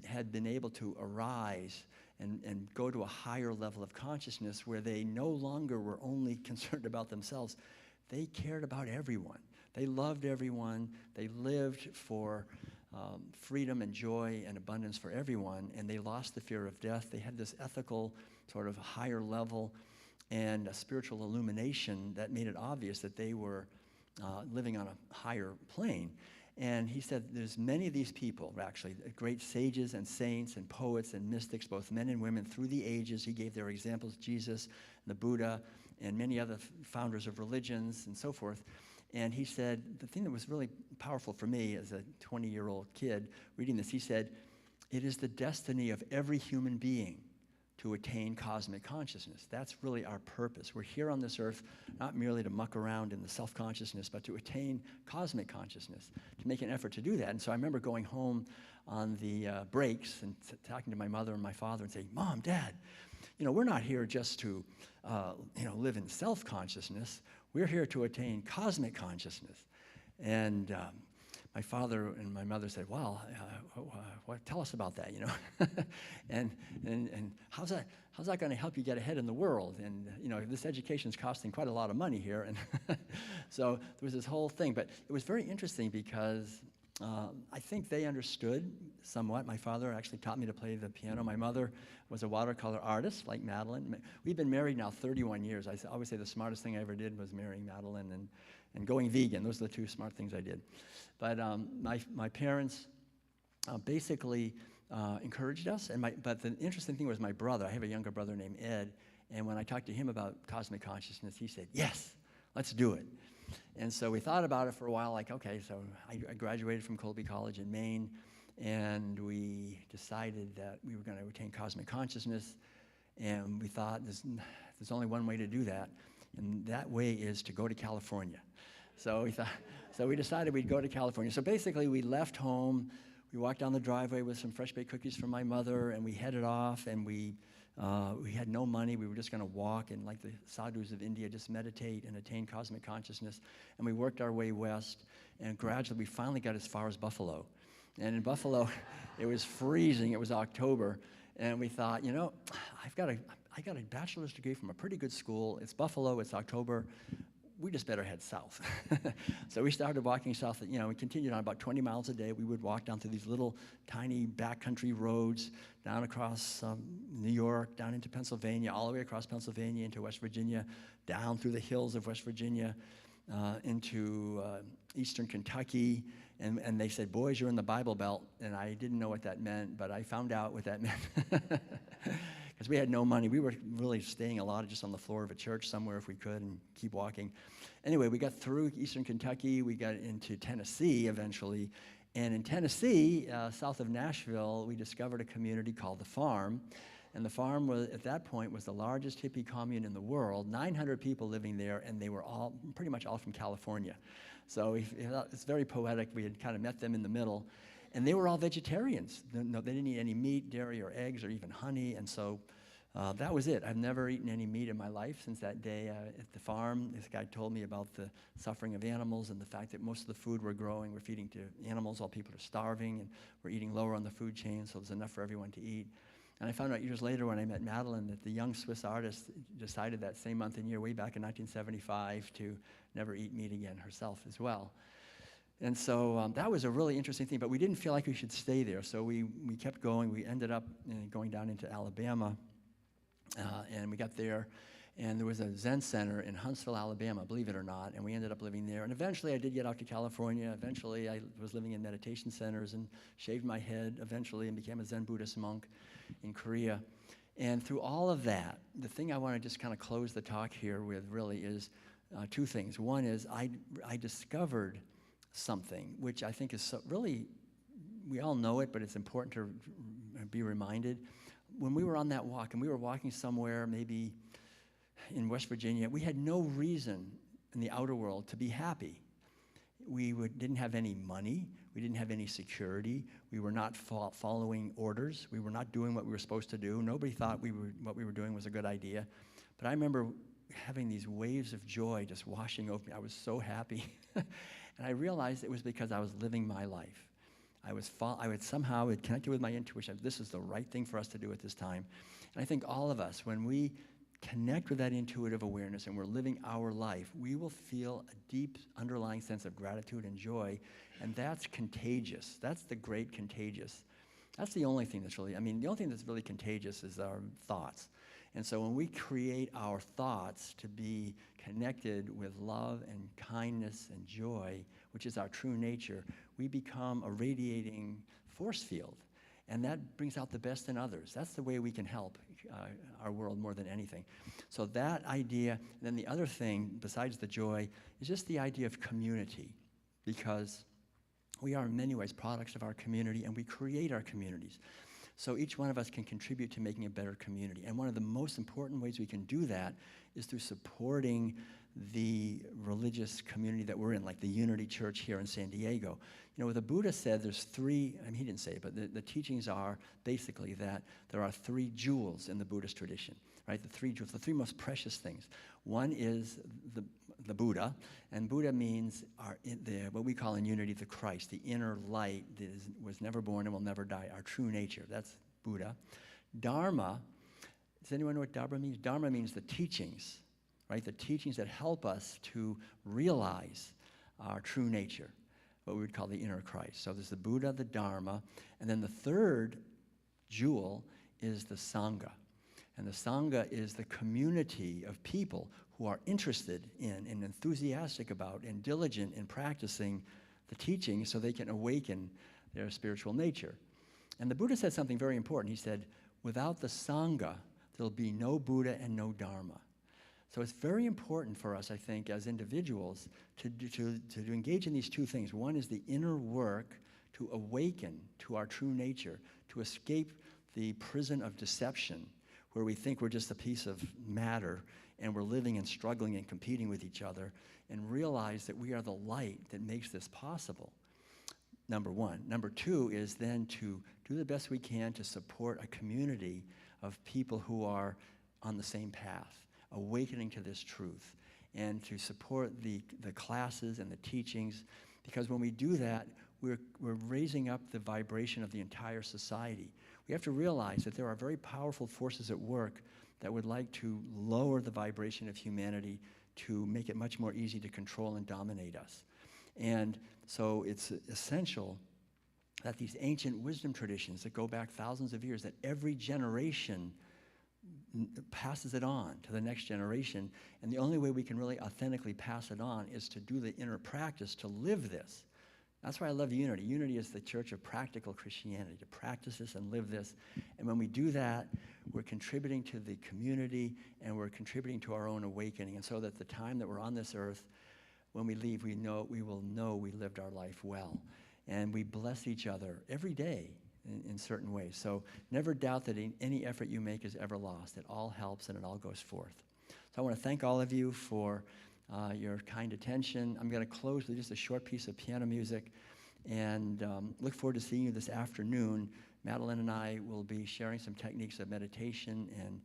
had been able to arise and go to a higher level of consciousness where they no longer were only concerned about themselves. They cared about everyone. They loved everyone. They lived for freedom and joy and abundance for everyone, and they lost the fear of death. They had this ethical sort of higher level and a spiritual illumination that made it obvious that they were living on a higher plane. And he said there's many of these people, actually, great sages and saints and poets and mystics, both men and women, through the ages. He gave their examples, Jesus, the Buddha, and many other founders of religions and so forth. And he said, the thing that was really powerful for me as a 20-year-old kid reading this, he said, it is the destiny of every human being to attain cosmic consciousness. That's really our purpose. We're here on this earth not merely to muck around in the self-consciousness, but to attain cosmic consciousness, to make an effort to do that. And so I remember going home on the breaks and talking to my mother and my father and saying, Mom, Dad, we're not here just to, live in self-consciousness. We're here to attain cosmic consciousness. And my father and my mother said, well, tell us about that, and how's that going to help you get ahead in the world? And, this education is costing quite a lot of money here. And so there was this whole thing. But it was very interesting because I think they understood somewhat. My father actually taught me to play the piano. My mother was a watercolor artist, like Madeline. We've been married now 31 years. I always say the smartest thing I ever did was marrying Madeline and going vegan. Those are the two smart things I did. But my parents basically encouraged us. But the interesting thing was my brother. I have a younger brother named Ed. And when I talked to him about cosmic consciousness, he said, yes, let's do it. And so we thought about it for a while, like, okay, so I graduated from Colby College in Maine, and we decided that we were going to attain cosmic consciousness, and we thought there's only one way to do that, and that way is to go to California. So we decided we'd go to California. So basically, we left home, we walked down the driveway with some fresh baked cookies from my mother, and we headed off, and we had no money. We were just going to walk and, like the sadhus of India, just meditate and attain cosmic consciousness. And we worked our way west, and gradually we finally got as far as Buffalo. And in Buffalo, it was freezing. It was October, and we thought, I got a bachelor's degree from a pretty good school. It's Buffalo. It's October. We just better head south. So we started walking south. We continued on about 20 miles a day. We would walk down through these little tiny backcountry roads, down across New York, down into Pennsylvania, all the way across Pennsylvania into West Virginia, down through the hills of West Virginia, into eastern Kentucky. And they said, boys, you're in the Bible Belt. And I didn't know what that meant, but I found out what that meant. Because we had no money. We were really staying a lot just on the floor of a church somewhere if we could and keep walking. Anyway, we got through eastern Kentucky. We got into Tennessee eventually. And in Tennessee, south of Nashville, we discovered a community called The Farm. And The Farm, at that point, was the largest hippie commune in the world, 900 people living there, and they were all pretty much all from California. So it's very poetic. We had kind of met them in the middle. And they were all vegetarians. No, they didn't eat any meat, dairy, or eggs, or even honey. And so that was it. I've never eaten any meat in my life since that day at the farm. This guy told me about the suffering of animals and the fact that most of the food we're growing, we're feeding to animals while people are starving, and we're eating lower on the food chain, so there's enough for everyone to eat. And I found out years later when I met Madeline that the young Swiss artist decided that same month and year, way back in 1975, to never eat meat again herself as well. And so that was a really interesting thing, but we didn't feel like we should stay there, so we kept going. We ended up going down into Alabama, and we got there, and there was a Zen center in Huntsville, Alabama, believe it or not, and we ended up living there. And eventually I did get out to California. Eventually I was living in meditation centers and shaved my head eventually and became a Zen Buddhist monk in Korea. And through all of that, the thing I want to just kind of close the talk here with really is two things. One is I discovered something, which I think is really, we all know it, but it's important to be reminded. When we were on that walk, and we were walking somewhere maybe in West Virginia, we had no reason in the outer world to be happy. We didn't have any money. We didn't have any security. We were not following orders. We were not doing what we were supposed to do. Nobody thought what we were doing was a good idea. But I remember having these waves of joy just washing over me. I was so happy. And I realized it was because I was living my life. I would somehow connected with my intuition. This is the right thing for us to do at this time. And I think all of us, when we connect with that intuitive awareness and we're living our life, we will feel a deep underlying sense of gratitude and joy, and that's contagious. That's the great contagious. That's the only thing that's really, the only thing that's really contagious is our thoughts. And so when we create our thoughts to be connected with love and kindness and joy, which is our true nature, we become a radiating force field. And that brings out the best in others. That's the way we can help our world more than anything. So that idea, and then the other thing, besides the joy, is just the idea of community. Because we are in many ways products of our community, and we create our communities. So each one of us can contribute to making a better community. And one of the most important ways we can do that is through supporting the religious community that we're in, like the Unity Church here in San Diego. You know, the Buddha said there's three, I mean, he didn't say it, but the teachings are basically that there are three jewels in the Buddhist tradition, right? The three jewels, the three most precious things. One is the Buddha, and Buddha means what we call in Unity the Christ, the inner light that was never born and will never die, our true nature. That's Buddha. Dharma, does anyone know what Dharma means? Dharma means the teachings, right? The teachings that help us to realize our true nature, what we would call the inner Christ. So there's the Buddha, the Dharma, and then the third jewel is the Sangha. And the Sangha is the community of people who are interested in and enthusiastic about and diligent in practicing the teachings so they can awaken their spiritual nature. And the Buddha said something very important. He said, without the Sangha, there'll be no Buddha and no Dharma. So it's very important for us, I think, as individuals to engage in these two things. One is the inner work to awaken to our true nature, to escape the prison of deception, where we think we're just a piece of matter and we're living and struggling and competing with each other, and realize that we are the light that makes this possible. Number one. Number two is then to do the best we can to support a community of people who are on the same path, awakening to this truth, and to support the classes and the teachings, because when we do that, we're raising up the vibration of the entire society. We have to realize that there are very powerful forces at work that would like to lower the vibration of humanity to make it much more easy to control and dominate us. And so it's essential that these ancient wisdom traditions that go back thousands of years, that every generation passes it on to the next generation. And the only way we can really authentically pass it on is to do the inner practice, to live this. That's why I love Unity. Unity is the church of practical Christianity, to practice this and live this. And when we do that, we're contributing to the community and we're contributing to our own awakening. And so that the time that we're on this earth, when we leave, we will know we lived our life well. And we bless each other every day in certain ways. So never doubt that any effort you make is ever lost. It all helps and it all goes forth. So I want to thank all of you for your kind attention. I'm going to close with just a short piece of piano music and look forward to seeing you this afternoon. Madeline and I will be sharing some techniques of meditation and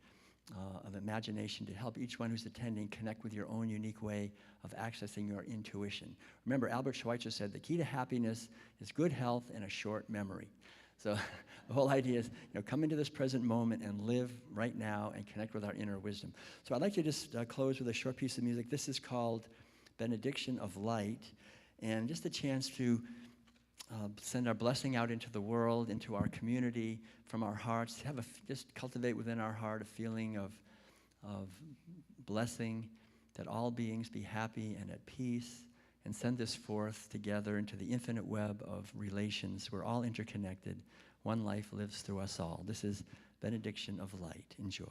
of imagination to help each one who's attending connect with your own unique way of accessing your intuition. Remember, Albert Schweitzer said the key to happiness is good health and a short memory. So the whole idea is, come into this present moment and live right now and connect with our inner wisdom. So I'd like to just close with a short piece of music. This is called Benediction of Light, and just a chance to send our blessing out into the world, into our community, from our hearts. Just cultivate within our heart a feeling of blessing, that all beings be happy and at peace, and send this forth together into the infinite web of relations. We're all interconnected. One life lives through us all. This is Benediction of Light. Enjoy.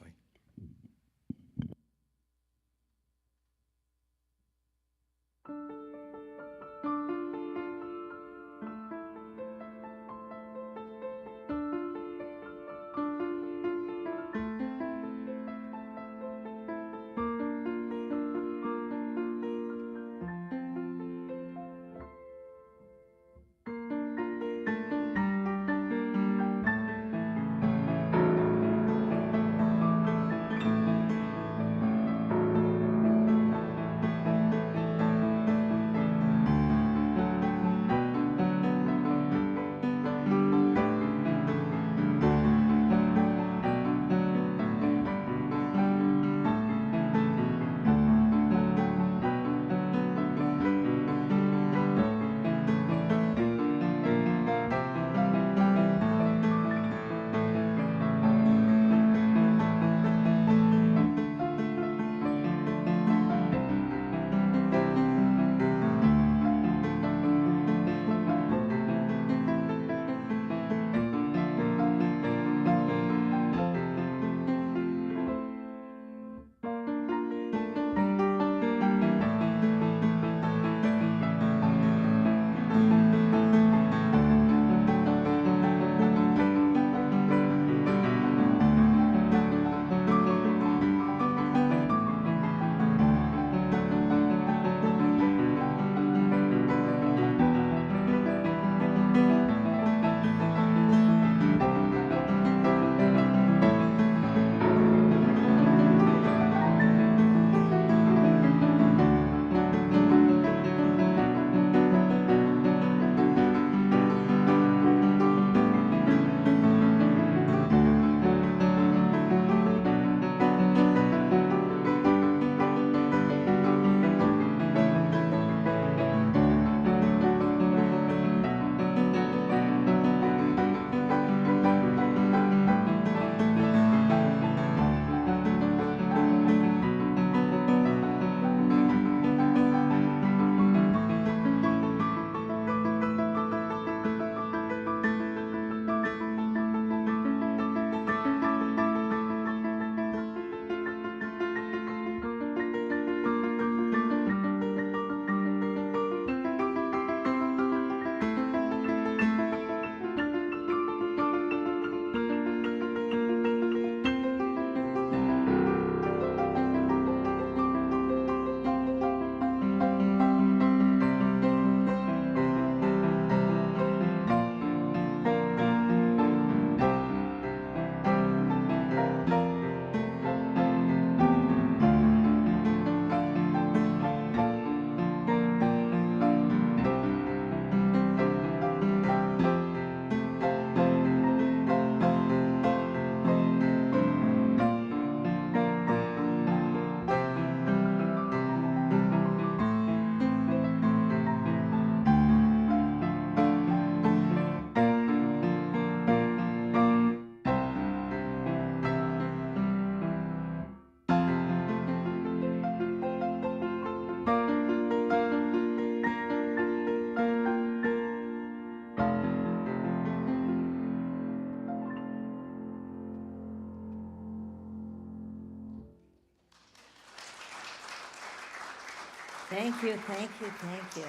Thank you, thank you, thank you.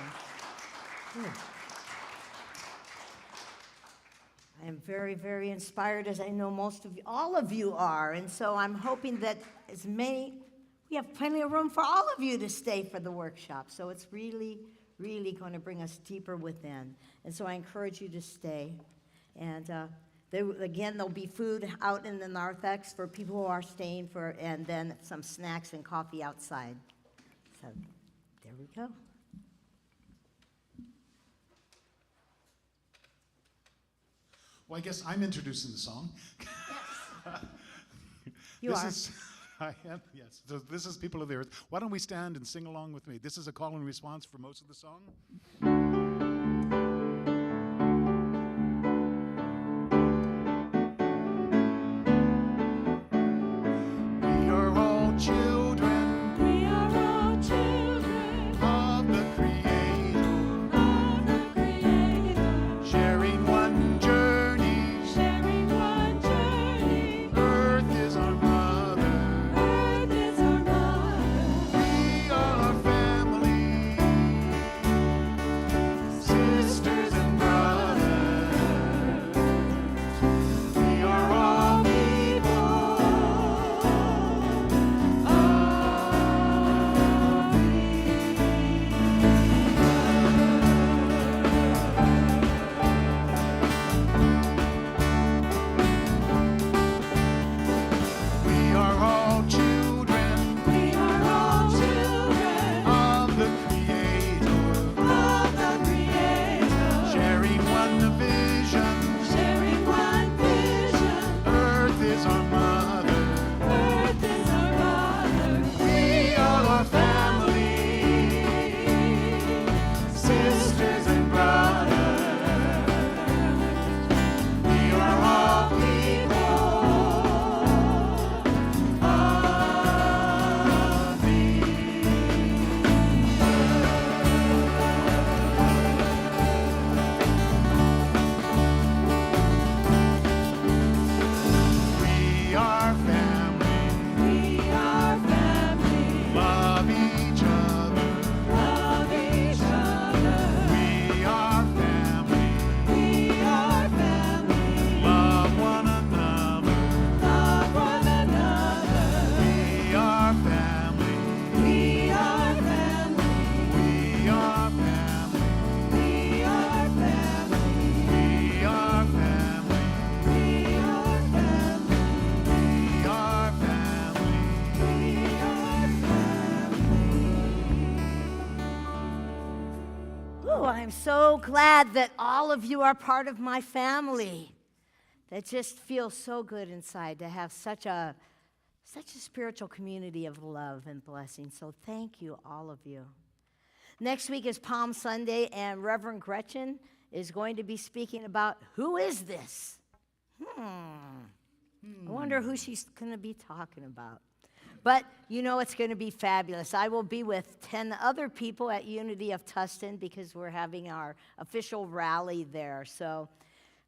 Whew. I am very, very inspired, as I know most of you, all of you are. And so I'm hoping that we have plenty of room for all of you to stay for the workshop. So it's really, really going to bring us deeper within. And so I encourage you to stay. And there'll be food out in the narthex for people who are staying and then some snacks and coffee outside. So there we go. Well, I guess I'm introducing the song. You this are. Is, I am, yes. So this is People of the Earth. Why don't we stand and sing along with me? This is a call and response for most of the song. We are all children. We are all children Of the Creator, of the Creator, sharing one journey. sharing one journey. Earth is our mother. Earth is our mother. We are family, sisters and brothers. We are all people of We are all children We are all children of the Creator, of the Creator, sharing one vision. sharing one vision. Earth is our mother. Earth is our mother. We are our family, sisters and brothers. We are all people of thee. We are family, We are family. love each other. Love each other. We are family, We are family. love one another. Love one another. We are family, We are family. we are family, We are family. we are family, We are family. we are family. We are Oh, I'm so glad that all of you are part of my family. That just feels so good inside to have such a spiritual community of love and blessing. So thank you, all of you. Next week is Palm Sunday, and Reverend Gretchen is going to be speaking about who is this? I wonder who she's going to be talking about. But you know it's going to be fabulous. I will be with 10 other people at Unity of Tustin because we're having our official rally there. So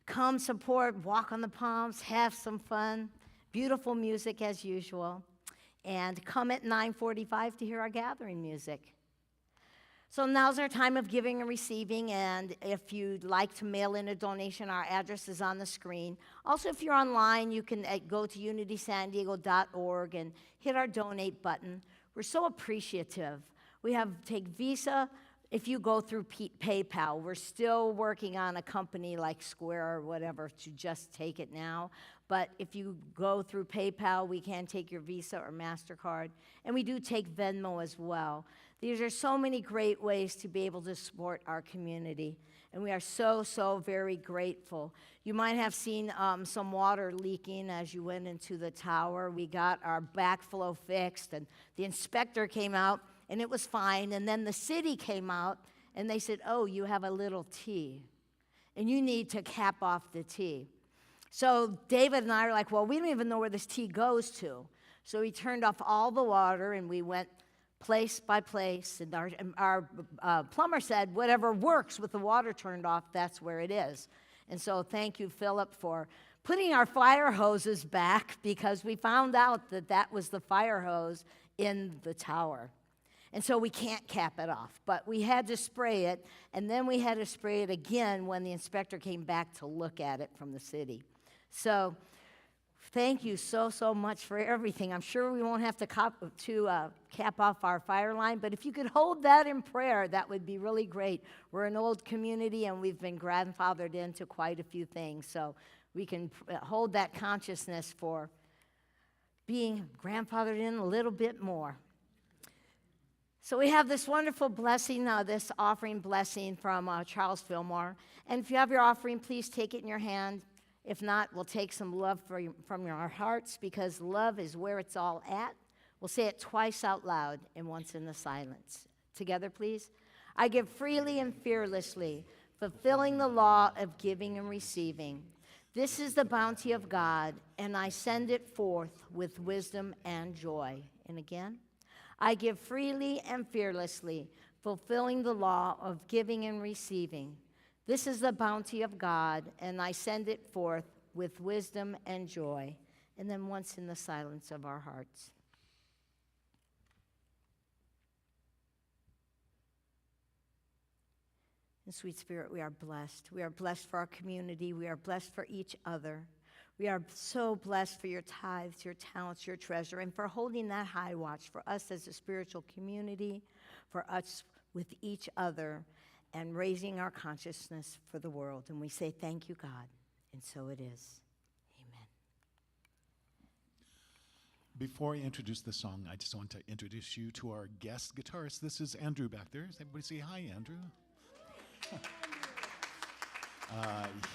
come support, walk on the palms, have some fun. Beautiful music as usual. And come at 9:45 to hear our gathering music. So now's our time of giving and receiving, and if you'd like to mail in a donation, our address is on the screen. Also, if you're online, you can go to unitysandiego.org and hit our donate button. We're so appreciative. We take Visa. If you go through PayPal, we're still working on a company like Square or whatever to just take it now. But if you go through PayPal, we can take your Visa or MasterCard. And we do take Venmo as well. These are so many great ways to be able to support our community. And we are so, so very grateful. You might have seen some water leaking as you went into the tower. We got our backflow fixed, and the inspector came out, and it was fine. And then the city came out, and they said, oh, you have a little T, and you need to cap off the T. So David and I are like, well, we don't even know where this T goes to. So he turned off all the water, and we went place by place. And our plumber said, whatever works with the water turned off, that's where it is. And so thank you, Philip, for putting our fire hoses back, because we found out that that was the fire hose in the tower. And so we can't cap it off. But we had to spray it, and then we had to spray it again when the inspector came back to look at it from the city. So thank you so, so much for everything. I'm sure we won't have to cap off our fire line, but if you could hold that in prayer, that would be really great. We're an old community, and we've been grandfathered into quite a few things, so we can hold that consciousness for being grandfathered in a little bit more. So we have this wonderful blessing, this offering blessing from Charles Fillmore. And if you have your offering, please take it in your hand. If not, we'll take some love from our hearts, because love is where it's all at. We'll say it twice out loud and once in the silence. Together, please. I give freely and fearlessly, fulfilling the law of giving and receiving. This is the bounty of God, and I send it forth with wisdom and joy. And again. I give freely and fearlessly, fulfilling the law of giving and receiving. This is the bounty of God, and I send it forth with wisdom and joy. And then once in the silence of our hearts. And sweet Spirit, we are blessed. We are blessed for our community. We are blessed for each other. We are so blessed for your tithes, your talents, your treasure, and for holding that high watch for us as a spiritual community, for us with each other, and raising our consciousness for the world. And we say thank you, God, and so it is. Amen. Before I introduce the song, I just want to introduce you to our guest guitarist. This is Andrew back there. Does everybody say hi, Andrew?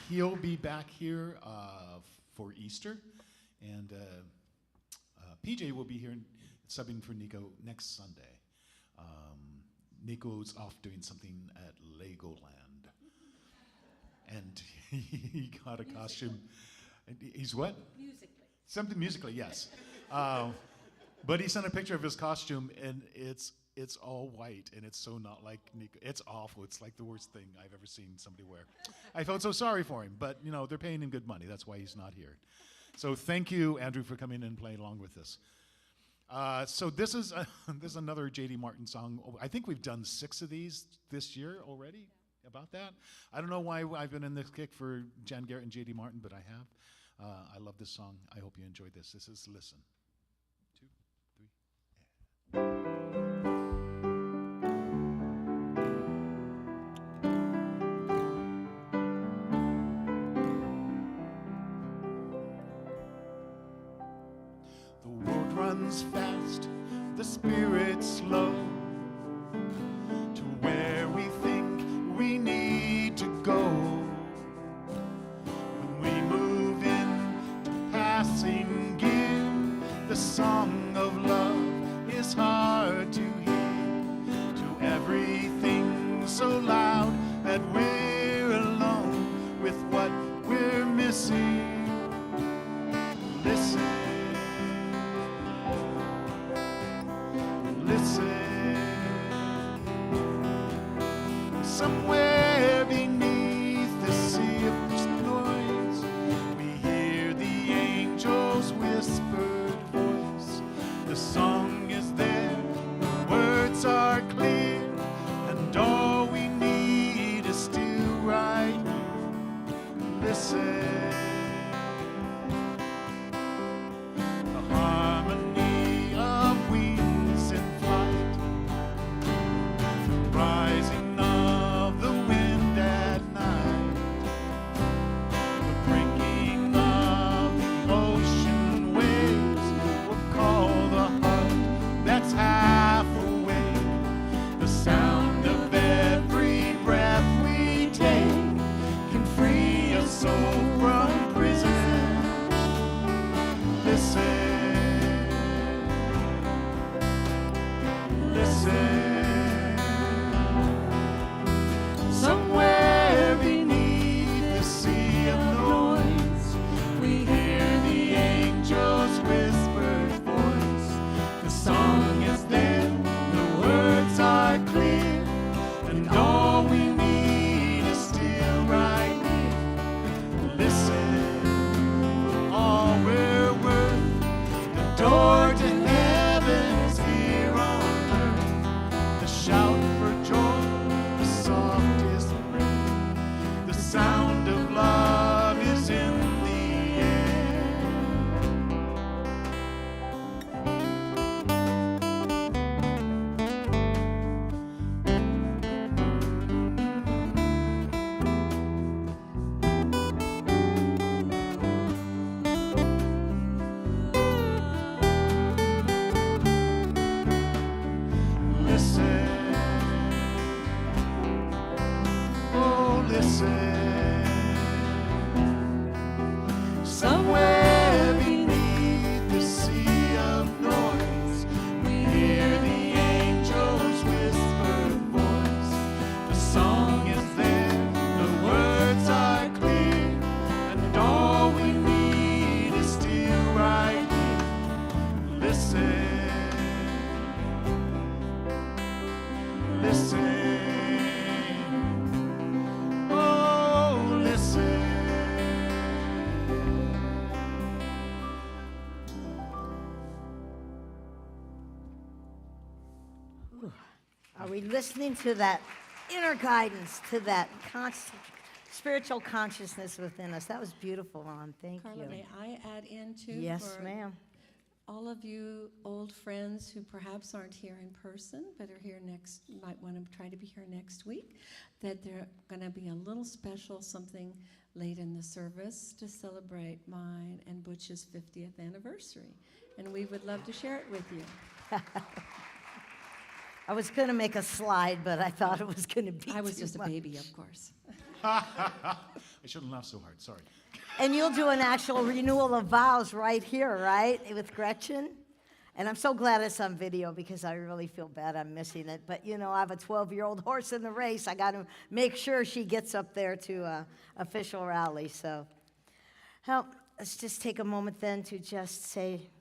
He'll be back here for Easter, and PJ will be here subbing for Nico next Sunday. Nico's off doing something at Legoland, and he got a costume. He's what? Musically. Something musically, yes. But he sent a picture of his costume, and it's all white, and it's so not like Nico. It's awful. It's like the worst thing I've ever seen somebody wear. I felt so sorry for him, but they're paying him good money. That's why he's not here. So thank you, Andrew, for coming in and playing along with us. So this is another J.D. Martin song. I think we've done 6 of these this year already. About that. I don't know why I've been in this kick for Jan Garrett and J.D. Martin, but I have. I love this song. I hope you enjoyed this. This is Listen. 2, 3. Runs fast, the spirit slow, to where we think we need to go. When we move in to passing gear, the song of love is hard to hear. To everything so loud that we're alone with what we're missing. Listen. Somewhere beneath the sea of noise, we hear the angel's whispered voice. The song is there, the words are clear, and all we need is still right here. Listen. Rising of the listen, listen. Oh, listen. Are we listening to that inner guidance, to that constant spiritual consciousness within us? That was beautiful, Ron. Thank Carla, you. may I add in too? Yes, for ma'am. all of you old friends who perhaps aren't here in person but are here next, might want to try to be here next week, that there going to be a little special something late in the service to celebrate mine and Butch's 50th anniversary. And we would love to share it with you. I was going to make a slide, but I thought it was going to be I was too just a much. baby, of course. I shouldn't laugh so hard, sorry. And you'll do an actual renewal of vows right here, right, with Gretchen? And I'm so glad it's on video because I really feel bad I'm missing it. But, you know, I have a 12-year-old horse in the race. I got to make sure she gets up there to official rally. So, well, let's just take a moment then to just say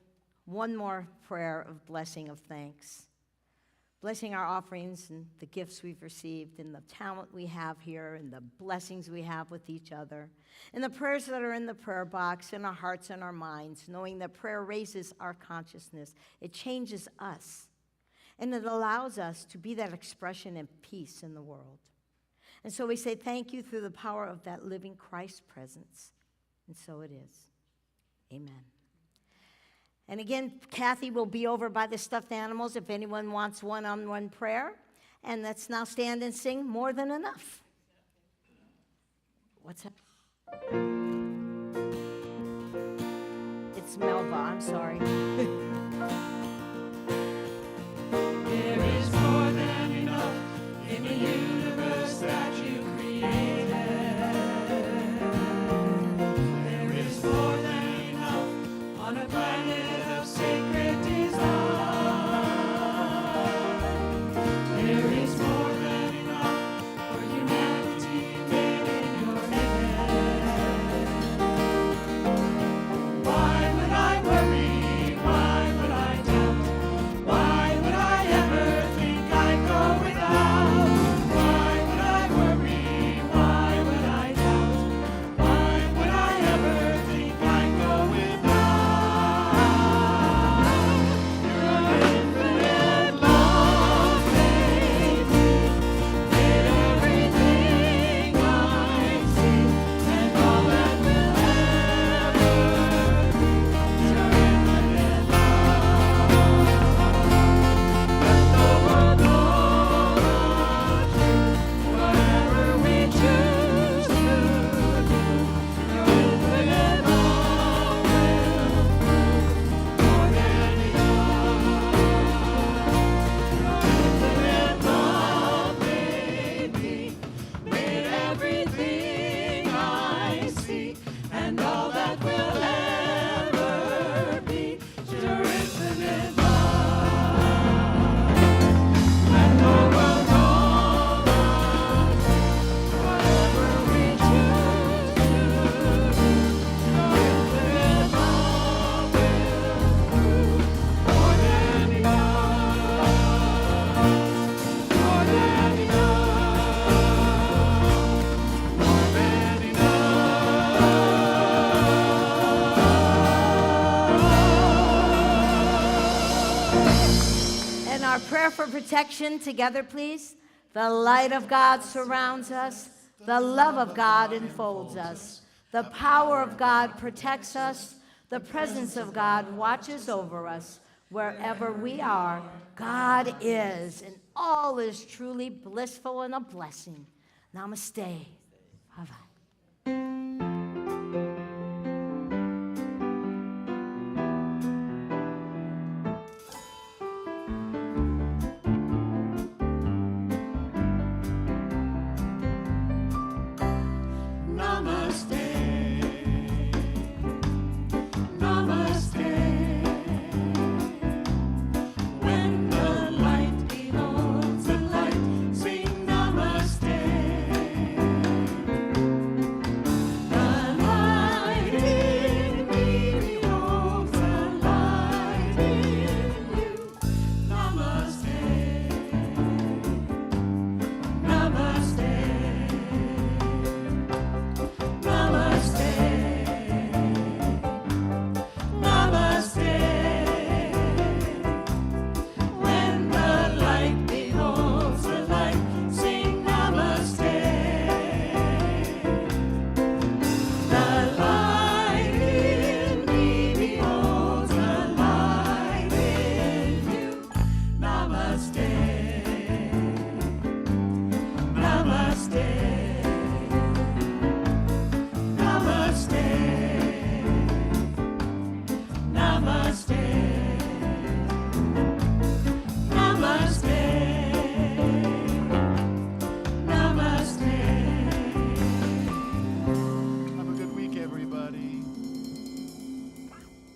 one more prayer of blessing of thanks. Blessing our offerings and the gifts we've received and the talent we have here and the blessings we have with each other. And the prayers that are in the prayer box in our hearts and our minds, knowing that prayer raises our consciousness. It changes us. And it allows us to be that expression of peace in the world. And so we say thank you through the power of that living Christ presence. And so it is. Amen. And again, Kathy will be over by the stuffed animals if anyone wants one-on-one prayer. And let's now stand and sing More Than Enough. What's that? It's Melva, I'm sorry. There is more than enough in the universe that you created. There is more than enough on a planet of sacred design. There is more than enough for humanity made in your image. Why would I worry? Why would I doubt? Why would I ever think I'd go without? Why would I worry? Why would I doubt? Why would I ever think I'd go without? Your infinite love made me, made everything I see, and all that will ever be. Your infinite love. Let the world know the truth. Whatever we choose to do, your infinite love will prove more than enough. Your infinite love made me, made everything I see, and all that will ever be. Your infinite love. Let the world know the truth. Whatever we choose to do, your infinite love will prove more than enough. More than enough. More than enough. And our prayer for protection together, please. The light of God surrounds us. The love of God enfolds us. The power of God protects us. The presence of God watches over us. Wherever we are, God is, and all is truly blissful and a blessing. Namaste. Bye-bye.